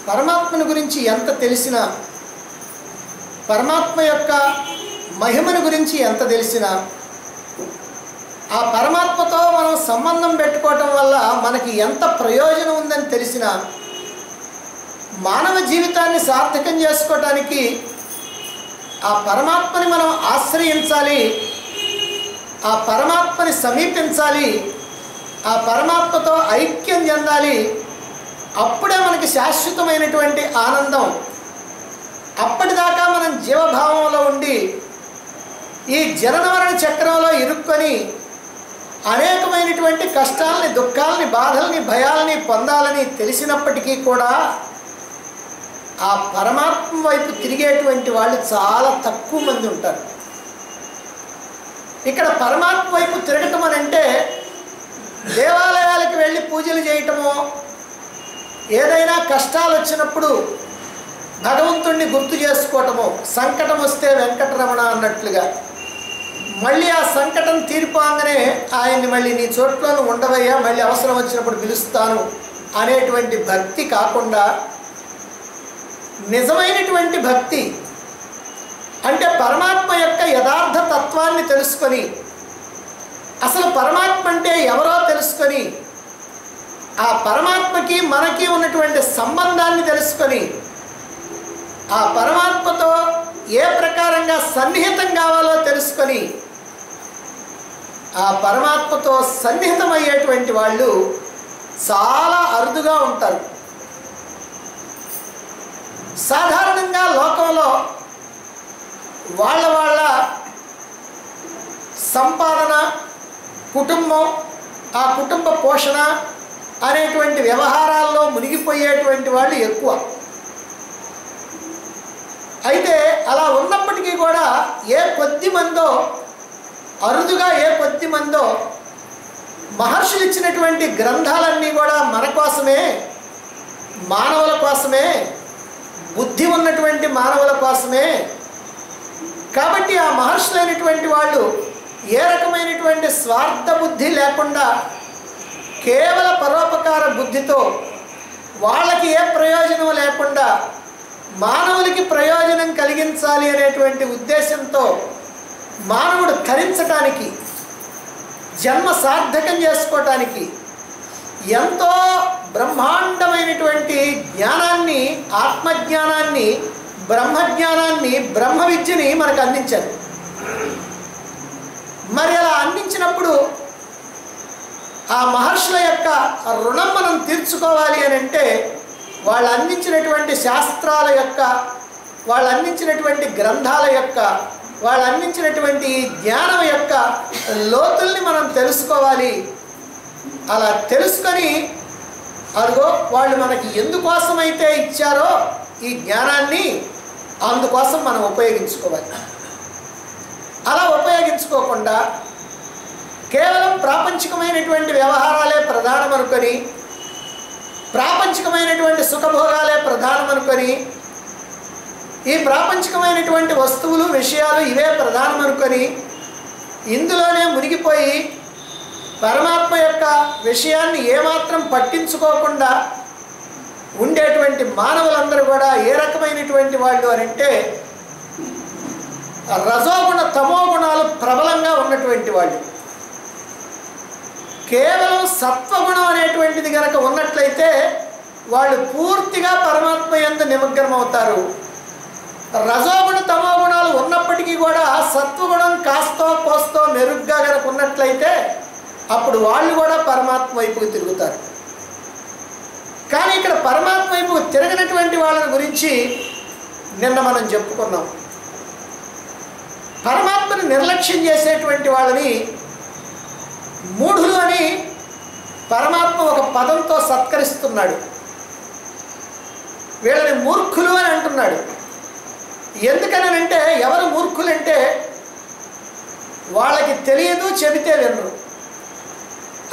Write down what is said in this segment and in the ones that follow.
పరమాత్మను గురించి ఎంత తెలిసినా, పరమాత్మ యొక్క మహిమను గురించి ఎంత తెలిసినా, ఆ పరమాత్మతో మనం సంబంధం పెట్టుకోవటం వల్ల మనకి ఎంత ప్రయోజనం ఉందని తెలిసినా, మానవ జీవితాన్ని సార్థకం చేసుకోవటానికి ఆ పరమాత్మని మనం ఆశ్రయించాలి, ఆ పరమాత్మని సమీపించాలి, ఆ పరమాత్మతో ఐక్యం చెందాలి. అప్పుడే మనకి శాశ్వతమైనటువంటి ఆనందం. అప్పటిదాకా మనం జీవభావంలో ఉండి ఈ జనన మరణ చక్రంలో ఇరుక్కొని అనేకమైనటువంటి కష్టాలని, దుఃఖాలని, బాధల్ని, భయాలని పొందాలని తెలిసినప్పటికీ కూడా ఆ పరమాత్మ వైపు తిరిగేటువంటి వాళ్ళు చాలా తక్కువ మంది ఉంటారు. ఇక్కడ పరమాత్మ వైపు తిరగటం అని అంటే దేవాలయాలకు వెళ్ళి పూజలు చేయటమో, ఏదైనా కష్టాలు వచ్చినప్పుడు భగవంతుణ్ణి గుర్తు చేసుకోవటమో, సంకటం వస్తే వెంకటరమణ అన్నట్లుగా మళ్ళీ ఆ సంకటం తీరిపోగానే ఆయన్ని మళ్ళీ నీ చోట్లోనూ ఉండవయ్యా, మళ్ళీ అవసరం వచ్చినప్పుడు పిలుస్తాను అనేటువంటి భక్తి కాకుండా నిజమైనటువంటి భక్తి అంటే పరమాత్మ యొక్క యథార్థ తత్వాన్ని తెలుసుకొని, అసలు పరమాత్మ అంటే ఎవరో తెలుసుకొని, ఆ పరమాత్మకి మనకి ఉన్నటువంటి సంబంధాన్ని తెలుసుకొని, ఆ పరమాత్మతో ఏ ప్రకారంగా సన్నిహితం కావాలో తెలుసుకొని, ఆ పరమాత్మతో సన్నిహితమయ్యేటువంటి వాళ్ళు చాలా అరుదుగా ఉంటారు. సాధారణంగా లోకంలో వాళ్ళ సంపాదన, కుటుంబం, ఆ కుటుంబ పోషణ అనేటువంటి వ్యవహారాల్లో మునిగిపోయేటువంటి వాళ్ళు ఎక్కువ. అయితే అలా ఉన్నప్పటికీ కూడా ఏ కొద్ది మందో, అరుదుగా ఏ కొద్ది మందో మహర్షులు ఇచ్చినటువంటి గ్రంథాలన్నీ కూడా మన కోసమే, మానవుల కోసమే, బుద్ధి ఉన్నటువంటి మానవుల కోసమే. కాబట్టి ఆ మహర్షులైనటువంటి వాళ్ళు ఏ రకమైనటువంటి స్వార్థ బుద్ధి లేకుండా కేవల పరోపకార బుద్ధితో, వాళ్ళకి ఏ ప్రయోజనం లేకుండా మానవులకి ప్రయోజనం కలిగించాలి అనేటువంటి ఉద్దేశంతో మానవుడు ధరించటానికి, జన్మ సార్థకం చేసుకోవటానికి ఎంతో బ్రహ్మాండమైనటువంటి జ్ఞానాన్ని, ఆత్మజ్ఞానాన్ని, బ్రహ్మజ్ఞానాన్ని, బ్రహ్మ విద్యని మనకు అందించారు. మరి అలా అందించినప్పుడు ఆ మహర్షుల యొక్క రుణం మనం తీర్చుకోవాలి అని అంటే వాళ్ళు అందించినటువంటి శాస్త్రాల యొక్క, వాళ్ళు అందించినటువంటి గ్రంథాల యొక్క, వాళ్ళు అందించినటువంటి జ్ఞానం యొక్క లోతుల్ని మనం తెలుసుకోవాలి. అలా తెలుసుకొని అదిగో వాళ్ళు మనకి ఎందుకోసమైతే ఇచ్చారో ఈ జ్ఞానాన్ని అందుకోసం మనం ఉపయోగించుకోవాలి. అలా ఉపయోగించుకోకుండా కేవలం ప్రాపంచికమైనటువంటి వ్యవహారాలే ప్రధానం అనుకొని, ప్రాపంచికమైనటువంటి సుఖభోగాలే ప్రధానం అనుకొని, ఈ ప్రాపంచికమైనటువంటి వస్తువులు, విషయాలు ఇవే ప్రధానం అనుకొని ఇందులోనే మునిగిపోయి పరమాత్మ యొక్క విషయాన్ని ఏమాత్రం పట్టించుకోకుండా ఉండేటువంటి మానవులందరూ కూడా ఏ రకమైనటువంటి వాళ్ళు అని అంటే రజోగుణ, తమో గుణాలు ప్రబలంగా ఉన్నటువంటి వాళ్ళు. కేవలం సత్వగుణం అనేటువంటిది కనుక ఉన్నట్లయితే వాళ్ళు పూర్తిగా పరమాత్మ యందు నిమగ్నం అవుతారు. రజోగుణ, తమో గుణాలు ఉన్నప్పటికీ కూడా సత్వగుణం కాస్తో కోస్తో మెరుగ్గా కనుక ఉన్నట్లయితే అప్పుడు వాళ్ళు కూడా పరమాత్మ వైపుకు తిరుగుతారు. కానీ ఇక్కడ పరమాత్మ వైపుకు తిరగనటువంటి వాళ్ళని గురించి నిన్న మనం చెప్పుకున్నాం. పరమాత్మని నిర్లక్ష్యం చేసేటువంటి వాళ్ళని మూఢులు అని పరమాత్మ ఒక పదంతో సత్కరిస్తున్నాడు. వీళ్ళని మూర్ఖులు అని అంటున్నాడు. ఎందుకనంటే ఎవరు మూర్ఖులంటే వాళ్ళకి తెలియదు, చెబితే వినరు.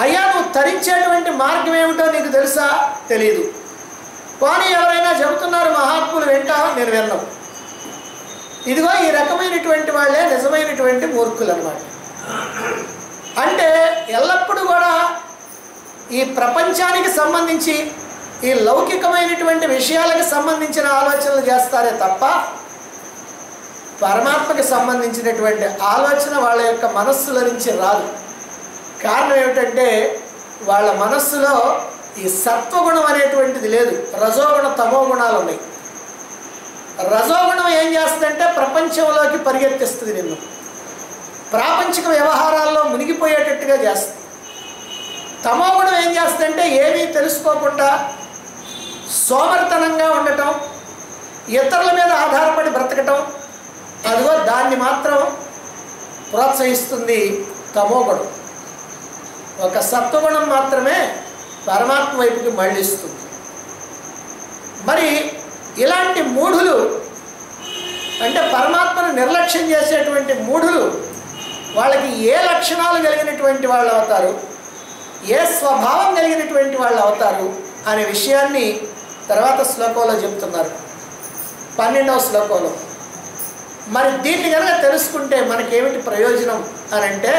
అయ్యా నువ్వు తరించేటువంటి మార్గం ఏమిటో నీకు తెలుసా? తెలియదు. కానీ ఎవరైనా చెబుతున్నారు మహాత్ములు, వింటా, నేను విన్నాను. ఇదిగో ఈ రకమైనటువంటి వాళ్ళే నిజమైనటువంటి మూర్ఖులు అన్నమాట. అంటే ఎల్లప్పుడూ కూడా ఈ ప్రపంచానికి సంబంధించి, ఈ లౌకికమైనటువంటి విషయాలకు సంబంధించిన ఆలోచనలు చేస్తారే తప్ప పరమాత్మకి సంబంధించినటువంటి ఆలోచన వాళ్ళ యొక్క మనస్సుల నుంచి రాదు. కారణం ఏమిటంటే వాళ్ళ మనస్సులో ఈ సత్వగుణం అనేటువంటిది లేదు, రజోగుణ తమో గుణాలు ఉన్నాయి. రజోగుణం ఏం చేస్తుందంటే ప్రపంచంలోకి పరిగెత్తిస్తుంది, నిన్ను ప్రాపంచిక వ్యవహారాల్లో మునిగిపోయేటట్టుగా చేస్తుంది. తమోగుణం ఏం చేస్తుందంటే ఏమీ తెలుసుకోకుండా సోమరితనంగా ఉండటం, ఇతరుల మీద ఆధారపడి బ్రతకటం, అదిగో దాన్ని మాత్రం ప్రోత్సహిస్తుంది తమోగుణం. ఒక సత్వగుణం మాత్రమే పరమాత్మ వైపుకి మళ్ళిస్తుంది. మరి ఇలాంటి మూఢులు అంటే పరమాత్మను నిర్లక్ష్యం చేసేటువంటి మూఢులు వాళ్ళకి ఏ లక్షణాలు కలిగినటువంటి వాళ్ళు అవుతారు, ఏ స్వభావం కలిగినటువంటి వాళ్ళు అవుతారు అనే విషయాన్ని తర్వాత శ్లోకంలో చెప్తున్నారు, 12వ శ్లోకంలో. మరి దీన్ని కనుక తెలుసుకుంటే మనకేమిటి ప్రయోజనం అని అంటే,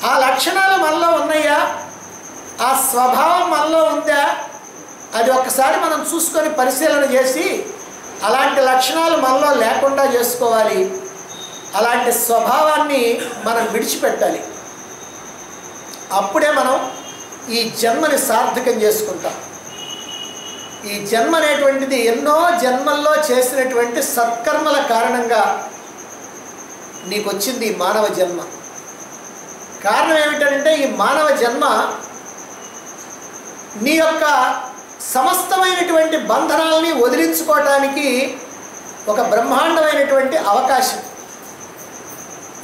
ఆ లక్షణాలు మనలో ఉన్నాయా, ఆ స్వభావం మనలో ఉందా, అది ఒక్కసారి మనం చూసుకొని పరిశీలన చేసి అలాంటి లక్షణాలు మనలో లేకుండా చేసుకోవాలి. అలాంటి స్వభావాన్ని మనం విడిచిపెట్టాలి. అప్పుడే మనం ఈ జన్మని సార్థకం చేసుకుంటాం. ఈ జన్మ అనేటువంటిది ఎన్నో జన్మల్లో చేసినటువంటి సత్కర్మల కారణంగా నీకు వచ్చింది ఈ మానవ జన్మ. కారణం ఏమిటంటే ఈ మానవ జన్మ నీ యొక్క సమస్తమైనటువంటి బంధనాలని వదిలించుకోవటానికి ఒక బ్రహ్మాండమైనటువంటి అవకాశం.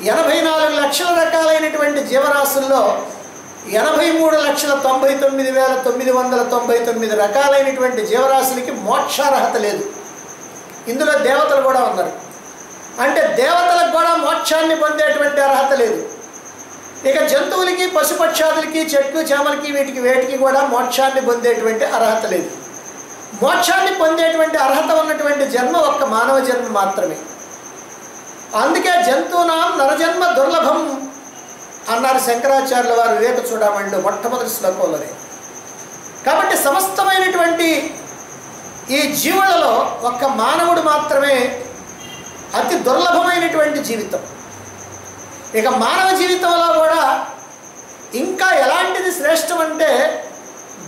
84 లక్షల రకాలైనటువంటి జీవరాశుల్లో 83,99,999 రకాలైనటువంటి జీవరాశులకి మోక్షార్హత లేదు. ఇందులో దేవతలు కూడా ఉన్నారు. అంటే దేవతలకు కూడా మోక్షాన్ని పొందేటువంటి అర్హత లేదు. ఇక జంతువులకి, పశుపక్షాదులకి, చెట్లు చేమలకి, వీటికి వేటికి కూడా మోక్షాన్ని పొందేటువంటి అర్హత లేదు. మోక్షాన్ని పొందేటువంటి అర్హత ఉన్నటువంటి జన్మ ఒక్క మానవ జన్మ మాత్రమే. అందుకే జంతువునాం నరజన్మ దుర్లభం అన్నారు శంకరాచార్యుల వారు వివేక చూడమండు మొట్టమొదటి శ్లోకంలోనే. కాబట్టి సమస్తమైనటువంటి ఈ జీవులలో ఒక్క మానవుడు మాత్రమే అతి దుర్లభమైనటువంటి జీవితం. ఇక మానవ జీవితంలో కూడా ఇంకా ఎలాంటిది శ్రేష్టం అంటే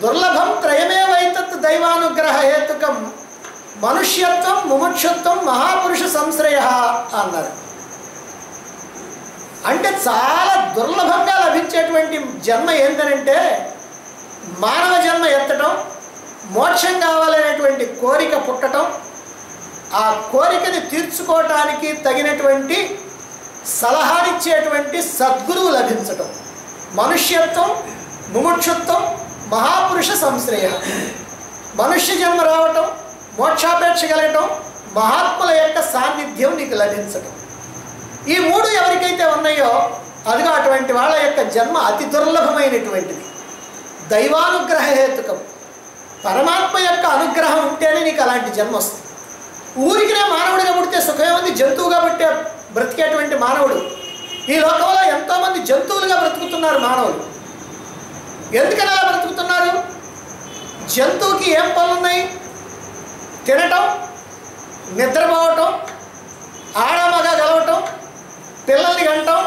దుర్లభం త్రయమే వైతత్ దైవానుగ్రహ హేతుకం మనుష్యత్వం ముముక్షత్వం మహాపురుష సంశ్రయ అన్నారు. అంటే చాలా దుర్లభంగా లభించేటువంటి జన్మ ఏంటనంటే మానవ జన్మ ఎత్తటం, మోక్షం కావాలనేటువంటి కోరిక పుట్టడం, ఆ కోరికని తీర్చుకోవటానికి తగినటువంటి సలహానిచ్చేటువంటి సద్గురువు లభించటం, మనుష్యత్వం ముముక్షత్వం మహాపురుష సంశ్రయ. మనుష్య జన్మ రావటం, మోక్షాపేక్ష కలగటం, మహాత్ముల యొక్క సాన్నిధ్యం నీకు లభించటం, ఈ మూడు ఎవరికైతే ఉన్నాయో అదిగా అటువంటి వాళ్ళ యొక్క జన్మ అతి దుర్లభమైనటువంటిది. దైవానుగ్రహ హేతుకం, పరమాత్మ యొక్క అనుగ్రహం ఉంటేనే నీకు అలాంటి జన్మ వస్తుంది. ఊరికినే మానవుడిగా పుడితే సుఖమేముంది, జంతువుగా పుట్టే బ్రతికేటువంటి మానవుడు. ఈ లోకంలో ఎంతోమంది జంతువులుగా బ్రతుకుతున్నారు మానవులు. ఎందుకని అలా బ్రతుకుతున్నారు? జంతువుకి ఏం పనులున్నాయి? తినటం, నిద్రపోవటం, ఆడమగా కలవటం, పిల్లల్ని కంటాం,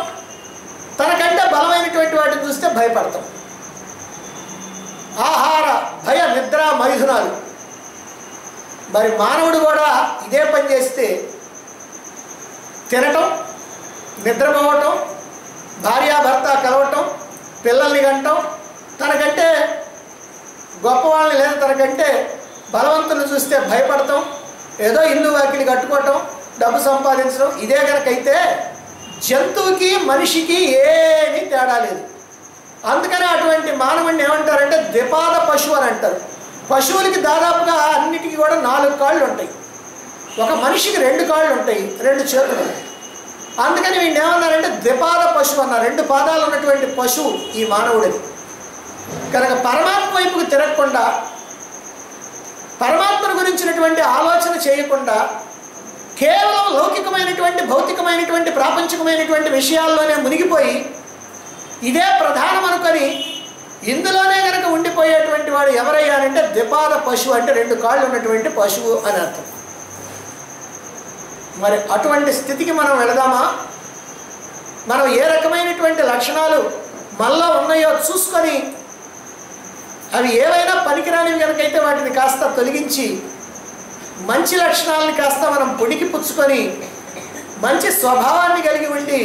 తనకంటే బలమైనటువంటి వాటిని చూస్తే భయపడతాం. ఆహార భయ నిద్ర మైథునాలు. మరి మానవుడు కూడా ఇదే పని చేస్తే తినటం, నిద్రపోవటం, భార్యాభర్త కలవటం, పిల్లల్ని కంటాం, తనకంటే గొప్పవాళ్ళని లేదా తనకంటే బలవంతులను చూస్తే భయపడతాం, ఏదో ఇల్లు వాకిలి కట్టుకోవటం, డబ్బు సంపాదించడం, ఇదే కనుకైతే జంతువుకి మనిషికి ఏమీ తేడా లేదు. అందుకని అటువంటి మానవుడిని ఏమంటారంటే ద్విపాద పశువు అని అంటారు. పశువులకి దాదాపుగా అన్నిటికీ కూడా 4 కాళ్ళు ఉంటాయి. ఒక మనిషికి 2 కాళ్ళు ఉంటాయి, 2 చేతులు ఉంటాయి. అందుకని వీడిని ఏమన్నారంటే ద్విపాద పశువు అన్నారు. 2 పాదాలు ఉన్నటువంటి పశువు ఈ మానవుడిని. కనుక పరమాత్మ వైపుకు తిరగకుండా, పరమాత్మను గురించినటువంటి ఆలోచన చేయకుండా కేవలం లౌకికమైనటువంటి భౌతికమైనటువంటి ప్రాపంచికమైనటువంటి విషయాల్లోనే మునిగిపోయి ఇదే ప్రధానం అనుకొని ఇందులోనే కనుక ఉండిపోయేటువంటి వాడు ఎవరయ్యానంటే ద్విపాద పశువు, అంటే 2 కాళ్ళు ఉన్నటువంటి పశువు అని అర్థం. మరి అటువంటి స్థితికి మనం వెళదామా? మనం ఏ రకమైనటువంటి లక్షణాలు మనలో ఉన్నాయో చూసుకొని అవి ఏవైనా పనికిరానివి కనుకైతే వాటిని కాస్త తొలగించి మంచి లక్షణాలను కాస్త మనం పొడికి పుచ్చుకొని మంచి స్వభావాన్ని కలిగి ఉండి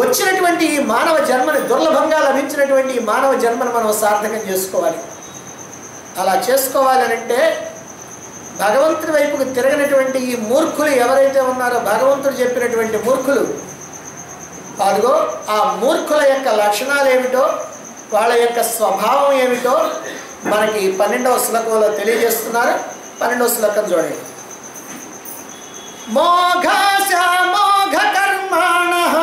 వచ్చినటువంటి ఈ మానవ జన్మని, దుర్లభంగా లభించినటువంటి ఈ మానవ జన్మను మనం సార్థకం చేసుకోవాలి. అలా చేసుకోవాలనంటే భగవంతుడి వైపుకు తిరగనటువంటి ఈ మూర్ఖులు ఎవరైతే ఉన్నారో, భగవంతుడు చెప్పినటువంటి మూర్ఖులు, అదిగో ఆ మూర్ఖుల యొక్క లక్షణాలు ఏమిటో, వాళ్ళ యొక్క స్వభావం ఏమిటో మనకి 12వ శ్లోకంలో తెలియజేస్తున్నారు. 12వ శ్లోకం చూడండి. మోఘాశ మోఘ కర్మాణః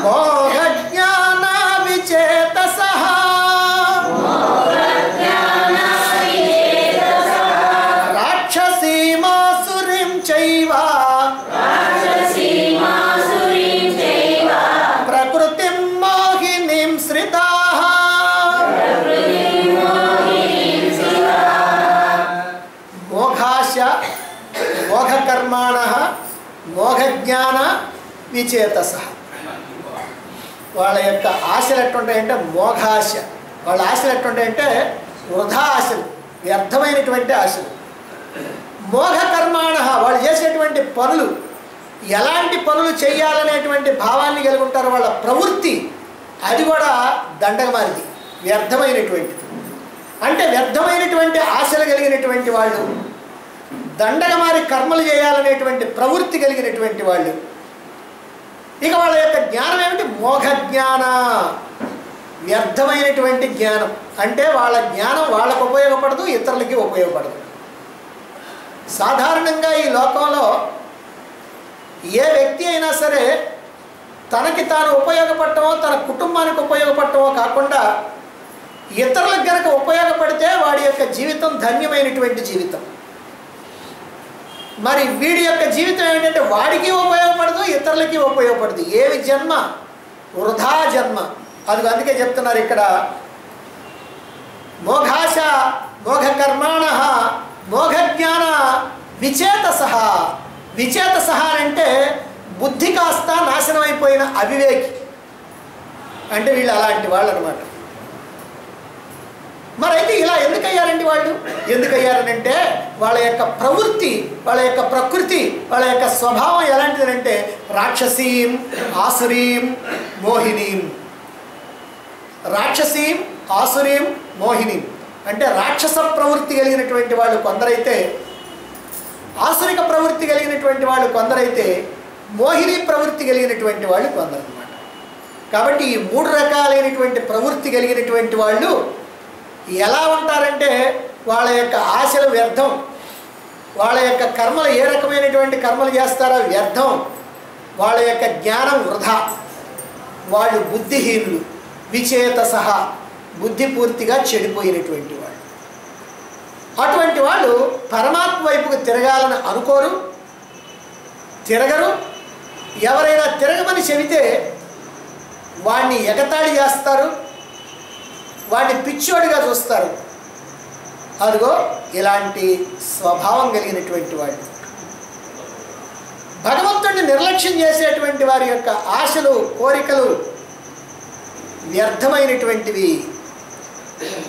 మోఘ జ్ఞాన విచేతసః రాక్షసీమాసురీం చైవ ప్రకృతిం మోహినీం శ్రితాః. మోఘాశ మోఘ కర్మాణః మోఘ జ్ఞాన విచేతసః. వాళ్ళ యొక్క ఆశలు ఎట్టుంటాయంటే మోఘాశ. వాళ్ళ ఆశలు ఎట్టుంటాయంటే వృధా ఆశలు, వ్యర్థమైనటువంటి ఆశలు. మోఘ కర్మాణః వాళ్ళు చేసేటువంటి పనులు, ఎలాంటి పనులు చేయాలనేటువంటి భావాన్ని కలిగి ఉంటారు. వాళ్ళ ప్రవృత్తి అది కూడా దండగమారిది, వ్యర్థమైనటువంటిది. అంటే వ్యర్థమైనటువంటి ఆశలు కలిగినటువంటి వాళ్ళు, దండగమారి కర్మలు చేయాలనేటువంటి ప్రవృత్తి కలిగినటువంటి వాళ్ళు. ఇక వాళ్ళ యొక్క జ్ఞానం ఏమిటి? మోఘ జ్ఞాన, వ్యర్థమైనటువంటి జ్ఞానం. అంటే వాళ్ళ జ్ఞానం వాళ్ళకు ఉపయోగపడదు, ఇతరులకి ఉపయోగపడదు. సాధారణంగా ఈ లోకంలో ఏ వ్యక్తి అయినా సరే తనకి తాను ఉపయోగపడటమో, తన కుటుంబానికి ఉపయోగపడటమో కాకుండా ఇతరులకు గనక ఉపయోగపడితే వాడి యొక్క జీవితం ధన్యమైనటువంటి జీవితం. మరి వీడి యొక్క జీవితం ఏంటంటే వాడికి ఉపయోగపడదు, ఇతరులకి ఉపయోగపడదు. ఏవి జన్మ? వృధా జన్మ. అది అందుకే చెప్తున్నారు ఇక్కడ, మోఘాశ మోఘ కర్మాణః మోఘ జ్ఞాన విచేతసః. విచేతసః అంటే బుద్ధి కాస్త నాశనం అయిపోయిన అవివేకి. అంటే వీళ్ళు అలాంటి వాళ్ళు అనమాట. మరైతే ఇలా ఎందుకయ్యారండి వాళ్ళు? ఎందుకయ్యారనంటే వాళ్ళ యొక్క ప్రవృత్తి, వాళ్ళ యొక్క ప్రకృతి, వాళ్ళ యొక్క స్వభావం ఎలాంటిదంటే రాక్షసీం ఆసురీం మోహినీం. రాక్షసీం ఆసురీం మోహినీం అంటే రాక్షస ప్రవృత్తి కలిగినటువంటి వాళ్ళు కొందరైతే, ఆసురిక ప్రవృత్తి కలిగినటువంటి వాళ్ళు కొందరైతే, మోహిని ప్రవృత్తి కలిగినటువంటి వాళ్ళు కొందరు అన్నమాట. కాబట్టి ఈ 3 రకాలైనటువంటి ప్రవృత్తి కలిగినటువంటి వాళ్ళు ఎలా ఉంటారంటే వాళ్ళ యొక్క ఆశలు వ్యర్థం, వాళ్ళ యొక్క కర్మలు ఏ రకమైనటువంటి కర్మలు చేస్తారో వ్యర్థం, వాళ్ళ యొక్క జ్ఞానం వృధా, వాళ్ళు బుద్ధిహీనులు, విచేతసః బుద్ధి పూర్తిగా చెడిపోయినటువంటి వాళ్ళు. అటువంటి వాళ్ళు పరమాత్మ వైపుకు తిరగాలని అనుకోరు, తిరగరు. ఎవరైనా తిరగమని చెబితే వాడిని ఎగతాళి చేస్తారు, వాడిని పిచ్చోడిగా చూస్తారు. అదిగో ఇలాంటి స్వభావం కలిగినటువంటి వాళ్ళు. భగవంతుడిని నిర్లక్ష్యం చేసేటువంటి వారి యొక్క ఆశలు, కోరికలు వ్యర్థమైనటువంటివి.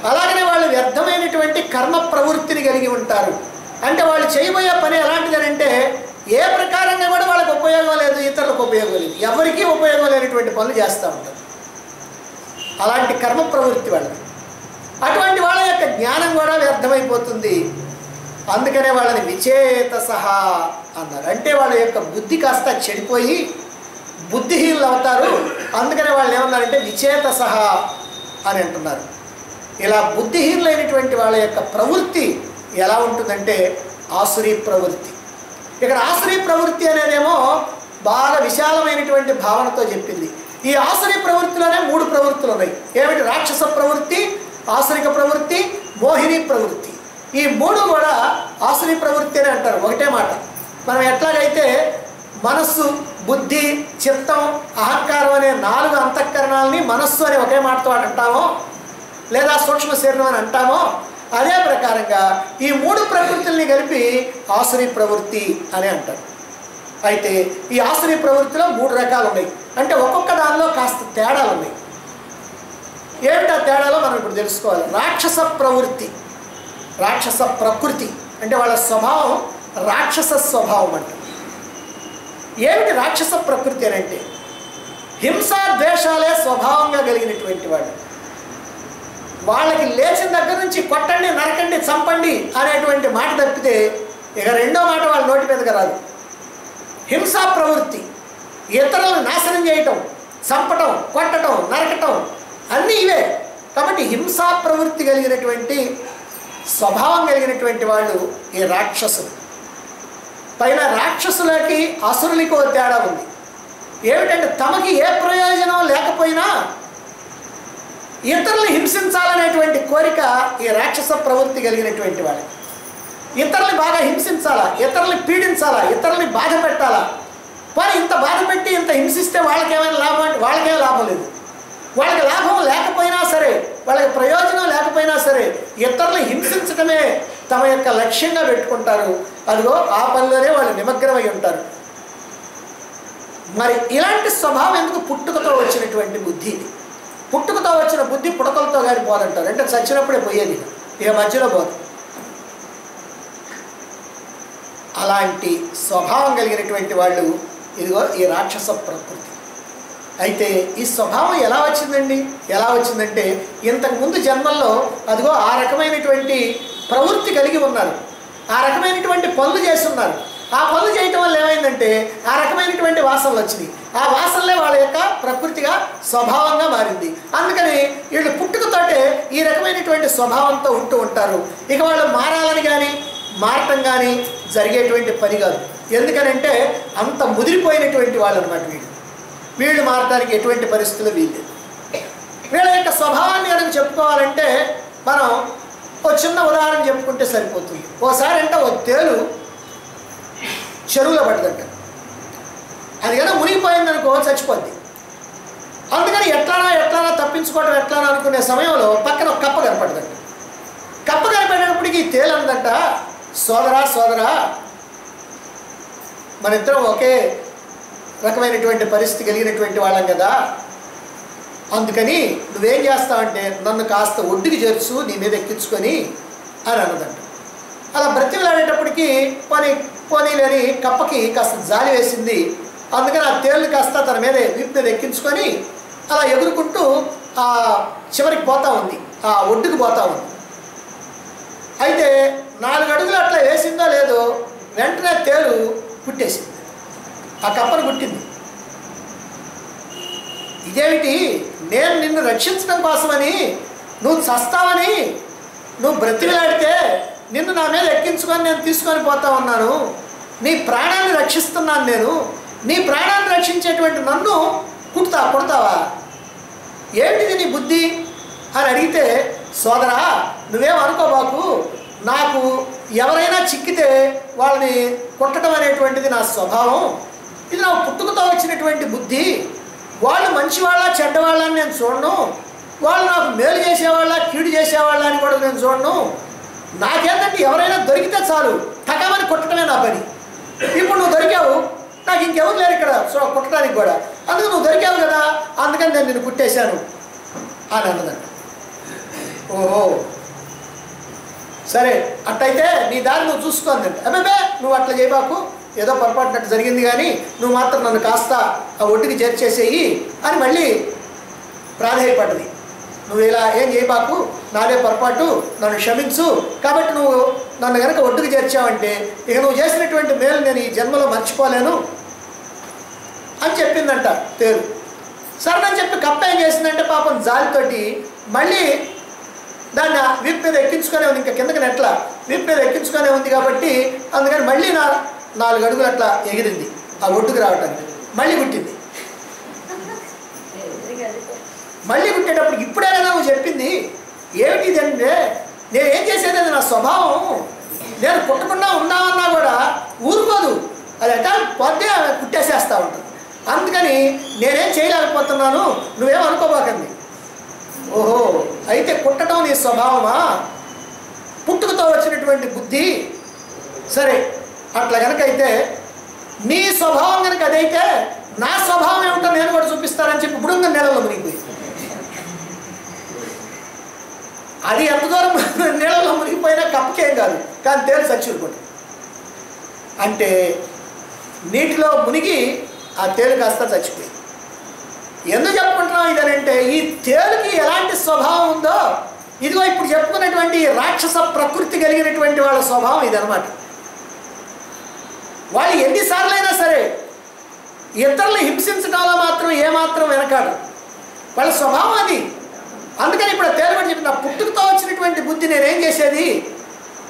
అలాగనే వాళ్ళు వ్యర్థమైనటువంటి కర్మ ప్రవృత్తిని కలిగి ఉంటారు. అంటే వాళ్ళు చేయబోయే పని ఎలాంటిదనంటే ఏ ప్రకారంగా కూడా వాళ్ళకి ఉపయోగం లేదు, ఇతరులకు ఉపయోగం లేదు, ఎవరికీ ఉపయోగం లేనటువంటి పనులు చేస్తూ ఉంటారు. అలాంటి కర్మ ప్రవృత్తి వాళ్ళకి. అటువంటి వాళ్ళ యొక్క జ్ఞానం కూడా వ్యర్థమైపోతుంది. అందుకనే వాళ్ళని విచేతసః అన్నారు. అంటే వాళ్ళ యొక్క బుద్ధి కాస్త చెడిపోయి బుద్ధిహీనులు అవుతారు. అందుకనే వాళ్ళు ఏమన్నారంటే విచేతసః అని అంటున్నారు. ఇలా బుద్ధిహీనులైనటువంటి వాళ్ళ యొక్క ప్రవృత్తి ఎలా ఉంటుందంటే ఆసురీ ప్రవృత్తి. ఇక్కడ ఆసురీ ప్రవృత్తి అనేదేమో బాగా విశాలమైనటువంటి భావనతో చెప్పింది. ఈ ఆసురీ ప్రవృత్తిలోనే 3 ప్రవృత్తులు ఉన్నాయి. ఏమిటి? రాక్షస ప్రవృత్తి, ఆసురిక ప్రవృత్తి, మోహిని ప్రవృత్తి. ఈ 3 కూడా ఆసురీ ప్రవృత్తి అని అంటారు. ఒకటే మాట. మనం ఎట్లాగైతే మనస్సు, బుద్ధి, చిత్తం, అహంకారం అనే 4 అంతఃకరణాలని మనస్సు అని ఒకే మాటతో అంటామో, లేదా సూక్ష్మ శరీరం అని అంటామో, అదే ప్రకారంగా ఈ 3 ప్రవృత్తుల్ని కలిపి ఆసురీ ప్రవృత్తి అని అంటారు. అయితే ఈ ఆసురీ ప్రవృత్తిలో 3 రకాలు ఉన్నాయి. అంటే ఒక్కొక్క దానిలో కాస్త తేడాలు ఉన్నాయి. ఏమిటా తేడాలో మనం ఇప్పుడు తెలుసుకోవాలి. రాక్షస ప్రవృత్తి, రాక్షస ప్రకృతి అంటే వాళ్ళ స్వభావం రాక్షస స్వభావం అంట. ఏమిటి రాక్షస ప్రకృతి అని అంటే హింసా ద్వేషాలే స్వభావంగా కలిగినటువంటి వాళ్ళు. వాళ్ళకి లేచిన దగ్గర నుంచి కొట్టండి, నరకండి, చంపండి అనేటువంటి మాట తప్పితే ఇక రెండో మాట వాళ్ళ నోటి మీదకి రాదు. హింసా ప్రవృత్తి, ఇతరులను నాశనం చేయటం, చంపటం, కొట్టడం, నరకటం అన్నీ ఇవే. కాబట్టి హింసా ప్రవృత్తి కలిగినటువంటి స్వభావం కలిగినటువంటి వాళ్ళు ఈ రాక్షసులు. పైన రాక్షసులకి అసురులకి ఒక తేడా ఉంది. ఏమిటంటే తమకి ఏ ప్రయోజనం లేకపోయినా ఇతరులను హింసించాలనేటువంటి కోరిక ఈ రాక్షస ప్రవృత్తి కలిగినటువంటి వాళ్ళకి. ఇతరుల్ని బాగా హింసించాలా, ఇతరుల్ని పీడించాలా, ఇతరుల్ని బాధ పెట్టాలా. మరి ఇంత బాధ పెట్టి ఇంత హింసిస్తే వాళ్ళకేమైనా లాభం అంటే వాళ్ళకేం లాభం లేదు. వాళ్ళకి లాభం లేకపోయినా సరే, వాళ్ళకి ప్రయోజనం లేకపోయినా సరే ఇతరులు హింసించడమే తమ యొక్క లక్ష్యంగా పెట్టుకుంటారు. అదిగో ఆ పనిలోనే వాళ్ళు నిమగ్నమై ఉంటారు. మరి ఇలాంటి స్వభావం ఎందుకు? పుట్టుకతో వచ్చినటువంటి బుద్ధి. పుట్టుకతో వచ్చిన బుద్ధి పుడకలతో కానీ పోదంటారు. అంటే చచ్చినప్పుడే పోయేది, ఇక మధ్యలో పోదు. అలాంటి స్వభావం కలిగినటువంటి వాళ్ళు ఇదిగో ఈ రాక్షస ప్రకృతి. అయితే ఈ స్వభావం ఎలా వచ్చిందండి? ఎలా వచ్చిందంటే ఇంతకుముందు జన్మల్లో అదిగో ఆ రకమైనటువంటి ప్రవృత్తి కలిగి ఉన్నారు, ఆ రకమైనటువంటి పనులు చేస్తున్నారు. ఆ పనులు చేయటం వల్ల ఏమైందంటే ఆ రకమైనటువంటి వాసనలు వచ్చినాయి. ఆ వాసనలే వాళ్ళ యొక్క ప్రకృతిగా స్వభావంగా మారింది. అందుకని వీళ్ళు పుట్టుకతోటే ఈ రకమైనటువంటి స్వభావంతో ఉంటూ ఉంటారు. ఇక వాళ్ళు మారాలని కానీ మారటం కానీ జరిగేటువంటి పని కాదు. ఎందుకనంటే అంత ముదిరిపోయినటువంటి వాళ్ళు అనమాట వీళ్ళు. వీళ్ళు మారడానికి ఎటువంటి పరిస్థితులు వీళ్ళు. వీళ్ళ యొక్క స్వభావాన్ని కనుక చెప్పుకోవాలంటే మనం ఒక చిన్న ఉదాహరణ చెప్పుకుంటే సరిపోతుంది. ఓసారి అంటే ఒక తేలు చెరువులో పడ్డదంట. అది కనుక మునిగిపోయిందనుకో చచ్చిపోద్ది. అందుకని ఎట్లానా తప్పించుకోవడం ఎట్లానా అనుకునే సమయంలో పక్కన ఒక కప్ప కనపడదంట. కప్ప కనపడినప్పటికీ తేలు అందంట, సోదరా మన ఇద్దరం ఒకే రకమైనటువంటి పరిస్థితి కలిగినటువంటి వాళ్ళం కదా, అందుకని నువ్వేం చేస్తావంటే నన్ను కాస్త ఒడ్డుకి చేర్చు, నీ మీద ఎక్కించుకొని అని అన్నదంట. అలా బ్రతిమలాడేటప్పటికి పోనీలేని కప్పకి కాస్త జాలి వేసింది. అందుకని ఆ తేలుని కాస్త తన మీద వీపు మీద ఎక్కించుకొని అలా ఎగురుకుంటూ ఆ చివరికి పోతా ఉంది, ఆ ఒడ్డుకు పోతా ఉంది. అయితే 4 అడుగులు అట్లా వేసిందో లేదో వెంటనే తేలు పుట్టేసింది, ఆ కప్పను పుట్టింది. ఇదేమిటి, నేను నిన్ను రక్షించడం కోసమని నువ్వు చస్తావని నువ్వు బ్రతిమలాడితే నిన్ను నా మీద ఎక్కించుకొని నేను తీసుకొని పోతా ఉన్నాను, నీ ప్రాణాన్ని రక్షిస్తున్నాను నేను, నీ ప్రాణాన్ని రక్షించేటువంటి నన్ను కొడతావా, ఏమిటిది నీ బుద్ధి అని అడిగితే, సోదరా నువ్వేం అనుకోబాకు, నాకు ఎవరైనా చిక్కితే వాళ్ళని కొట్టడం అనేటువంటిది నా స్వభావం, ఇది నా పుట్టుకతో వచ్చినటువంటి బుద్ధి. వాళ్ళు మంచివాళ్ళ చెడ్డవాళ్ళ అని నేను చూడను, వాళ్ళు నాకు మేలు చేసేవాళ్ళ కీడు చేసేవాళ్ళ అని కూడా నేను చూడను. నాకేంటంటే ఎవరైనా దొరికితే చాలు తగమని కొట్టడమే నా పని. ఇప్పుడు నువ్వు దొరికావు, నాకు ఇంకెవరు లేరు ఇక్కడ కొట్టడానికి కూడా, అందుకు నువ్వు దొరికావు కదా అందుకని నేను నిన్ను కుట్టేశాను అని అన్నదండి. ఓహో సరే అట్టయితే నీ దారి నువ్వు చూసుకోందండి. అబ్బాబే నువ్వు అట్లా చేయబాకు, ఏదో పొరపాటునట్టు జరిగింది కానీ నువ్వు మాత్రం నన్ను కాస్త ఆ ఒడ్డుకి చేర్చేసేయి అని మళ్ళీ ప్రాధేయపడ్డది. నువ్వు ఇలా ఏం చేయబాకు, నాదే పొరపాటు, నన్ను క్షమించు, కాబట్టి నువ్వు నన్ను కనుక ఒడ్డుకు చేర్చావంటే ఇక నువ్వు చేసినటువంటి మేలు నేను ఈ జన్మలో మర్చిపోలేను అని చెప్పిందంట తేరు. సరేనని చెప్పి కప్ప ఏం చేసిందంటే పాపం జాలితోటి మళ్ళీ దాన్ని వీపు మీద ఎక్కించుకునే ఉంది, ఇంకా కిందకి నెట్ల వీపు మీద ఎక్కించుకునే ఉంది కాబట్టి అందుకని మళ్ళీ 4 అడుగులు అట్లా ఎగిరింది ఆ ఒడ్డుకు రావటానికి. మళ్ళీ పుట్టింది. మళ్ళీ పుట్టేటప్పుడు ఇప్పుడే కదా నువ్వు చెప్పింది, ఏమిటి ఇదంటే నేనేం చేసేది, అది నా స్వభావం, నేను పుట్టకుండా ఉన్నామన్నా కూడా ఊరుకోదు, అది అంటే పొద్దే కుట్టేసేస్తూ ఉంటుంది. అందుకని నేనేం చేయలేకపోతున్నాను, నువ్వేం అనుకోబాకండి. ఓహో, అయితే కుట్టడం నీ స్వభావమా, పుట్టుకతో వచ్చినటువంటి బుద్ధి? సరే, అట్లా కనుకైతే నీ స్వభావం కనుక అదైతే నా స్వభావం ఏమిటో నేను కూడా చూపిస్తానని చెప్పి బుడుంగ నీళ్ళలో మునిగిపోయి, అది ఎంత దూరం నీళ్ళలో మునిగిపోయినా కప్పకేం కాదు, కానీ తేలు చచ్చిపోతుంది. అంటే నీటిలో మునిగి ఆ తేలు కాస్త చచ్చిపోయింది. ఎందుకు చెప్పుకుంటున్నాం ఇదనంటే, ఈ తేలుకి ఎలాంటి స్వభావం ఉందో ఇదిగో ఇప్పుడు చెప్పుకున్నటువంటి రాక్షస ప్రకృతి కలిగినటువంటి వాళ్ళ స్వభావం ఇదనమాట. వాళ్ళు ఎన్నిసార్లైనా సరే ఇతరులు హింసించడంలో మాత్రం ఏమాత్రం వెనకాడు, వాళ్ళ స్వభావం అది. అందుకని ఇప్పుడు తేలు కూడా చెప్పి, నా పుట్టుకతో వచ్చినటువంటి బుద్ధి నేనేం చేసేది,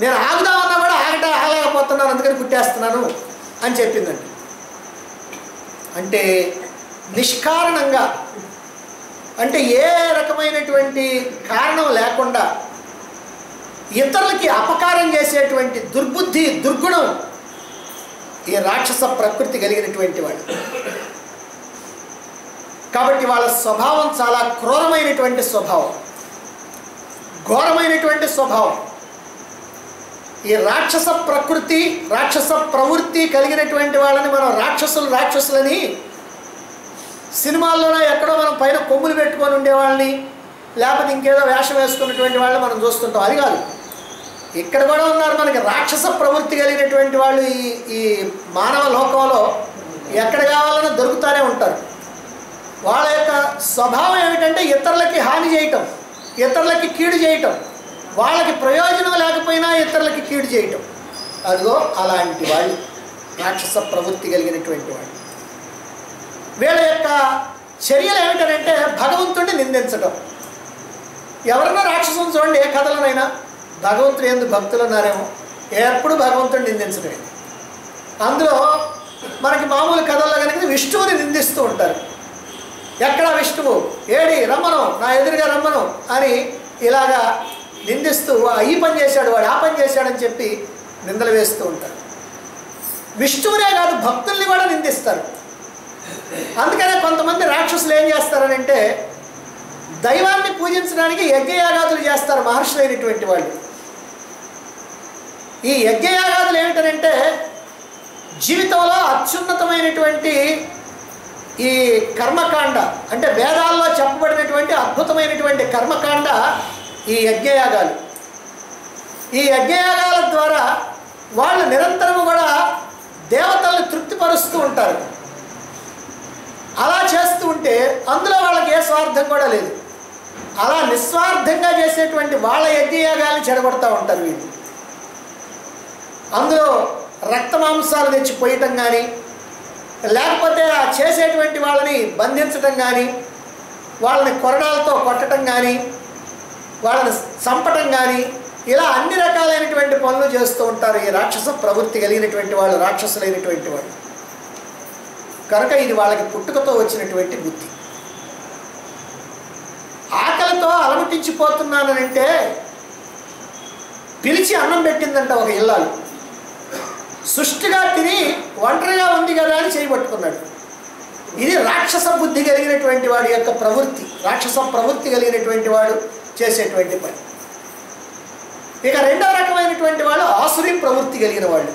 నేను ఆగుదామన్నా కూడా ఆగలేకపోతున్నాను, అందుకని కుట్టేస్తున్నాను అని చెప్పిందండి. అంటే నిష్కారణంగా, అంటే ఏ రకమైనటువంటి కారణం లేకుండా ఇతరులకి అపకారం చేసేటువంటి దుర్బుద్ధి, దుర్గుణం ఈ రాక్షస ప్రకృతి కలిగినటువంటి వాళ్ళు. కాబట్టి వాళ్ళ స్వభావం చాలా క్రూరమైనటువంటి స్వభావం, ఘోరమైనటువంటి స్వభావం. ఈ రాక్షస ప్రకృతి, రాక్షస ప్రవృత్తి కలిగినటువంటి వాళ్ళని మనం రాక్షసులని సినిమాల్లోనే ఎక్కడో మనం పైన కొమ్ములు పెట్టుకొని ఉండేవాళ్ళని, లేకపోతే ఇంకేదో వేషం వేసుకున్నటువంటి వాళ్ళని మనం చూస్తుంటాం. అది కాదు, ఇక్కడ కూడా ఉన్నారు మనకి రాక్షస ప్రవృత్తి కలిగినటువంటి వాళ్ళు. ఈ మానవ లోకంలో ఎక్కడ కావాలన్నా దొరుకుతూనే ఉంటారు. వాళ్ళ యొక్క స్వభావం ఏమిటంటే ఇతరులకి హాని చేయటం, ఇతరులకి కీడు చేయటం, వాళ్ళకి ప్రయోజనం లేకపోయినా ఇతరులకి కీడు చేయటం. అదిగో అలాంటి వాళ్ళు రాక్షస ప్రవృత్తి కలిగినటువంటి వాళ్ళు. వీళ్ళ యొక్క చర్యలు ఏమిటంటే భగవంతుడిని నిందించటం. ఎవరైనా రాక్షసం చూడండి, ఏ కథలోనైనా భగవంతుడు ఎందుకు భక్తులు ఉన్నారేమో, ఎప్పుడు భగవంతుడిని నిందించడమే. అందులో మనకి మామూలు కథల్లో కనుక విష్ణువుని నిందిస్తూ ఉంటారు. ఎక్కడ విష్ణువు, ఏడి రమ్మను, నా ఎదురుగా రమ్మను అని ఇలాగా నిందిస్తూ, ఈ పని చేశాడు వాడు, ఆ పని చేశాడని చెప్పి నిందలు వేస్తూ ఉంటారు. విష్ణువునే కాదు భక్తుల్ని కూడా నిందిస్తారు. అందుకనే కొంతమంది రాక్షసులు ఏం చేస్తారనంటే దైవాన్ని పూజించడానికి యజ్ఞయాగాదులు చేస్తారు మహర్షులైనటువంటి వాళ్ళు. ఈ యజ్ఞయాగాదులు ఏమిటనంటే జీవితంలో అత్యున్నతమైనటువంటి ఈ కర్మకాండ, అంటే వేదాల్లో చెప్పబడినటువంటి అద్భుతమైనటువంటి కర్మకాండ ఈ యజ్ఞయాగాలు. ఈ యజ్ఞయాగాల ద్వారా వాళ్ళు నిరంతరము కూడా దేవతలను తృప్తిపరుస్తూ ఉంటారు. అలా చేస్తూ ఉంటే అందులో వాళ్ళకి ఏ స్వార్థం కూడా లేదు. అలా నిస్వార్థంగా చేసేటువంటి వాళ్ళ యజ్ఞయాగాలను చెడగొడతా ఉంటారు వీళ్ళు. అందులో రక్తమాంసాలు తెచ్చి పోయటం కానీ, లేకపోతే ఆ చేసేటువంటి వాళ్ళని బంధించటం కానీ, వాళ్ళని కొరడాలతో కొట్టడం కానీ, వాళ్ళని చంపటం కానీ, ఇలా అన్ని రకాలైనటువంటి పనులు చేస్తూ ఉంటారు ఈ రాక్షస ప్రవృత్తి కలిగినటువంటి వాళ్ళు, రాక్షసులైనటువంటి వాళ్ళు. కనుక ఇది వాళ్ళకి పుట్టుకతో వచ్చినటువంటి బుద్ధి. ఆకలితో అలమటించిపోతున్నానంటే పిలిచి అన్నం పెట్టిందంట ఒక ఇల్లాలు. సుష్టిగా తిని ఒంటరిగా ఉంది కదా అని చేయబట్టుకున్నాడు. ఇది రాక్షస బుద్ధి కలిగినటువంటి వాడి యొక్క ప్రవృత్తి, రాక్షస ప్రవృత్తి కలిగినటువంటి వాడు చేసేటువంటి పని. ఇక రెండవ రకమైనటువంటి వాళ్ళు ఆసురీ ప్రవృత్తి కలిగిన వాళ్ళు.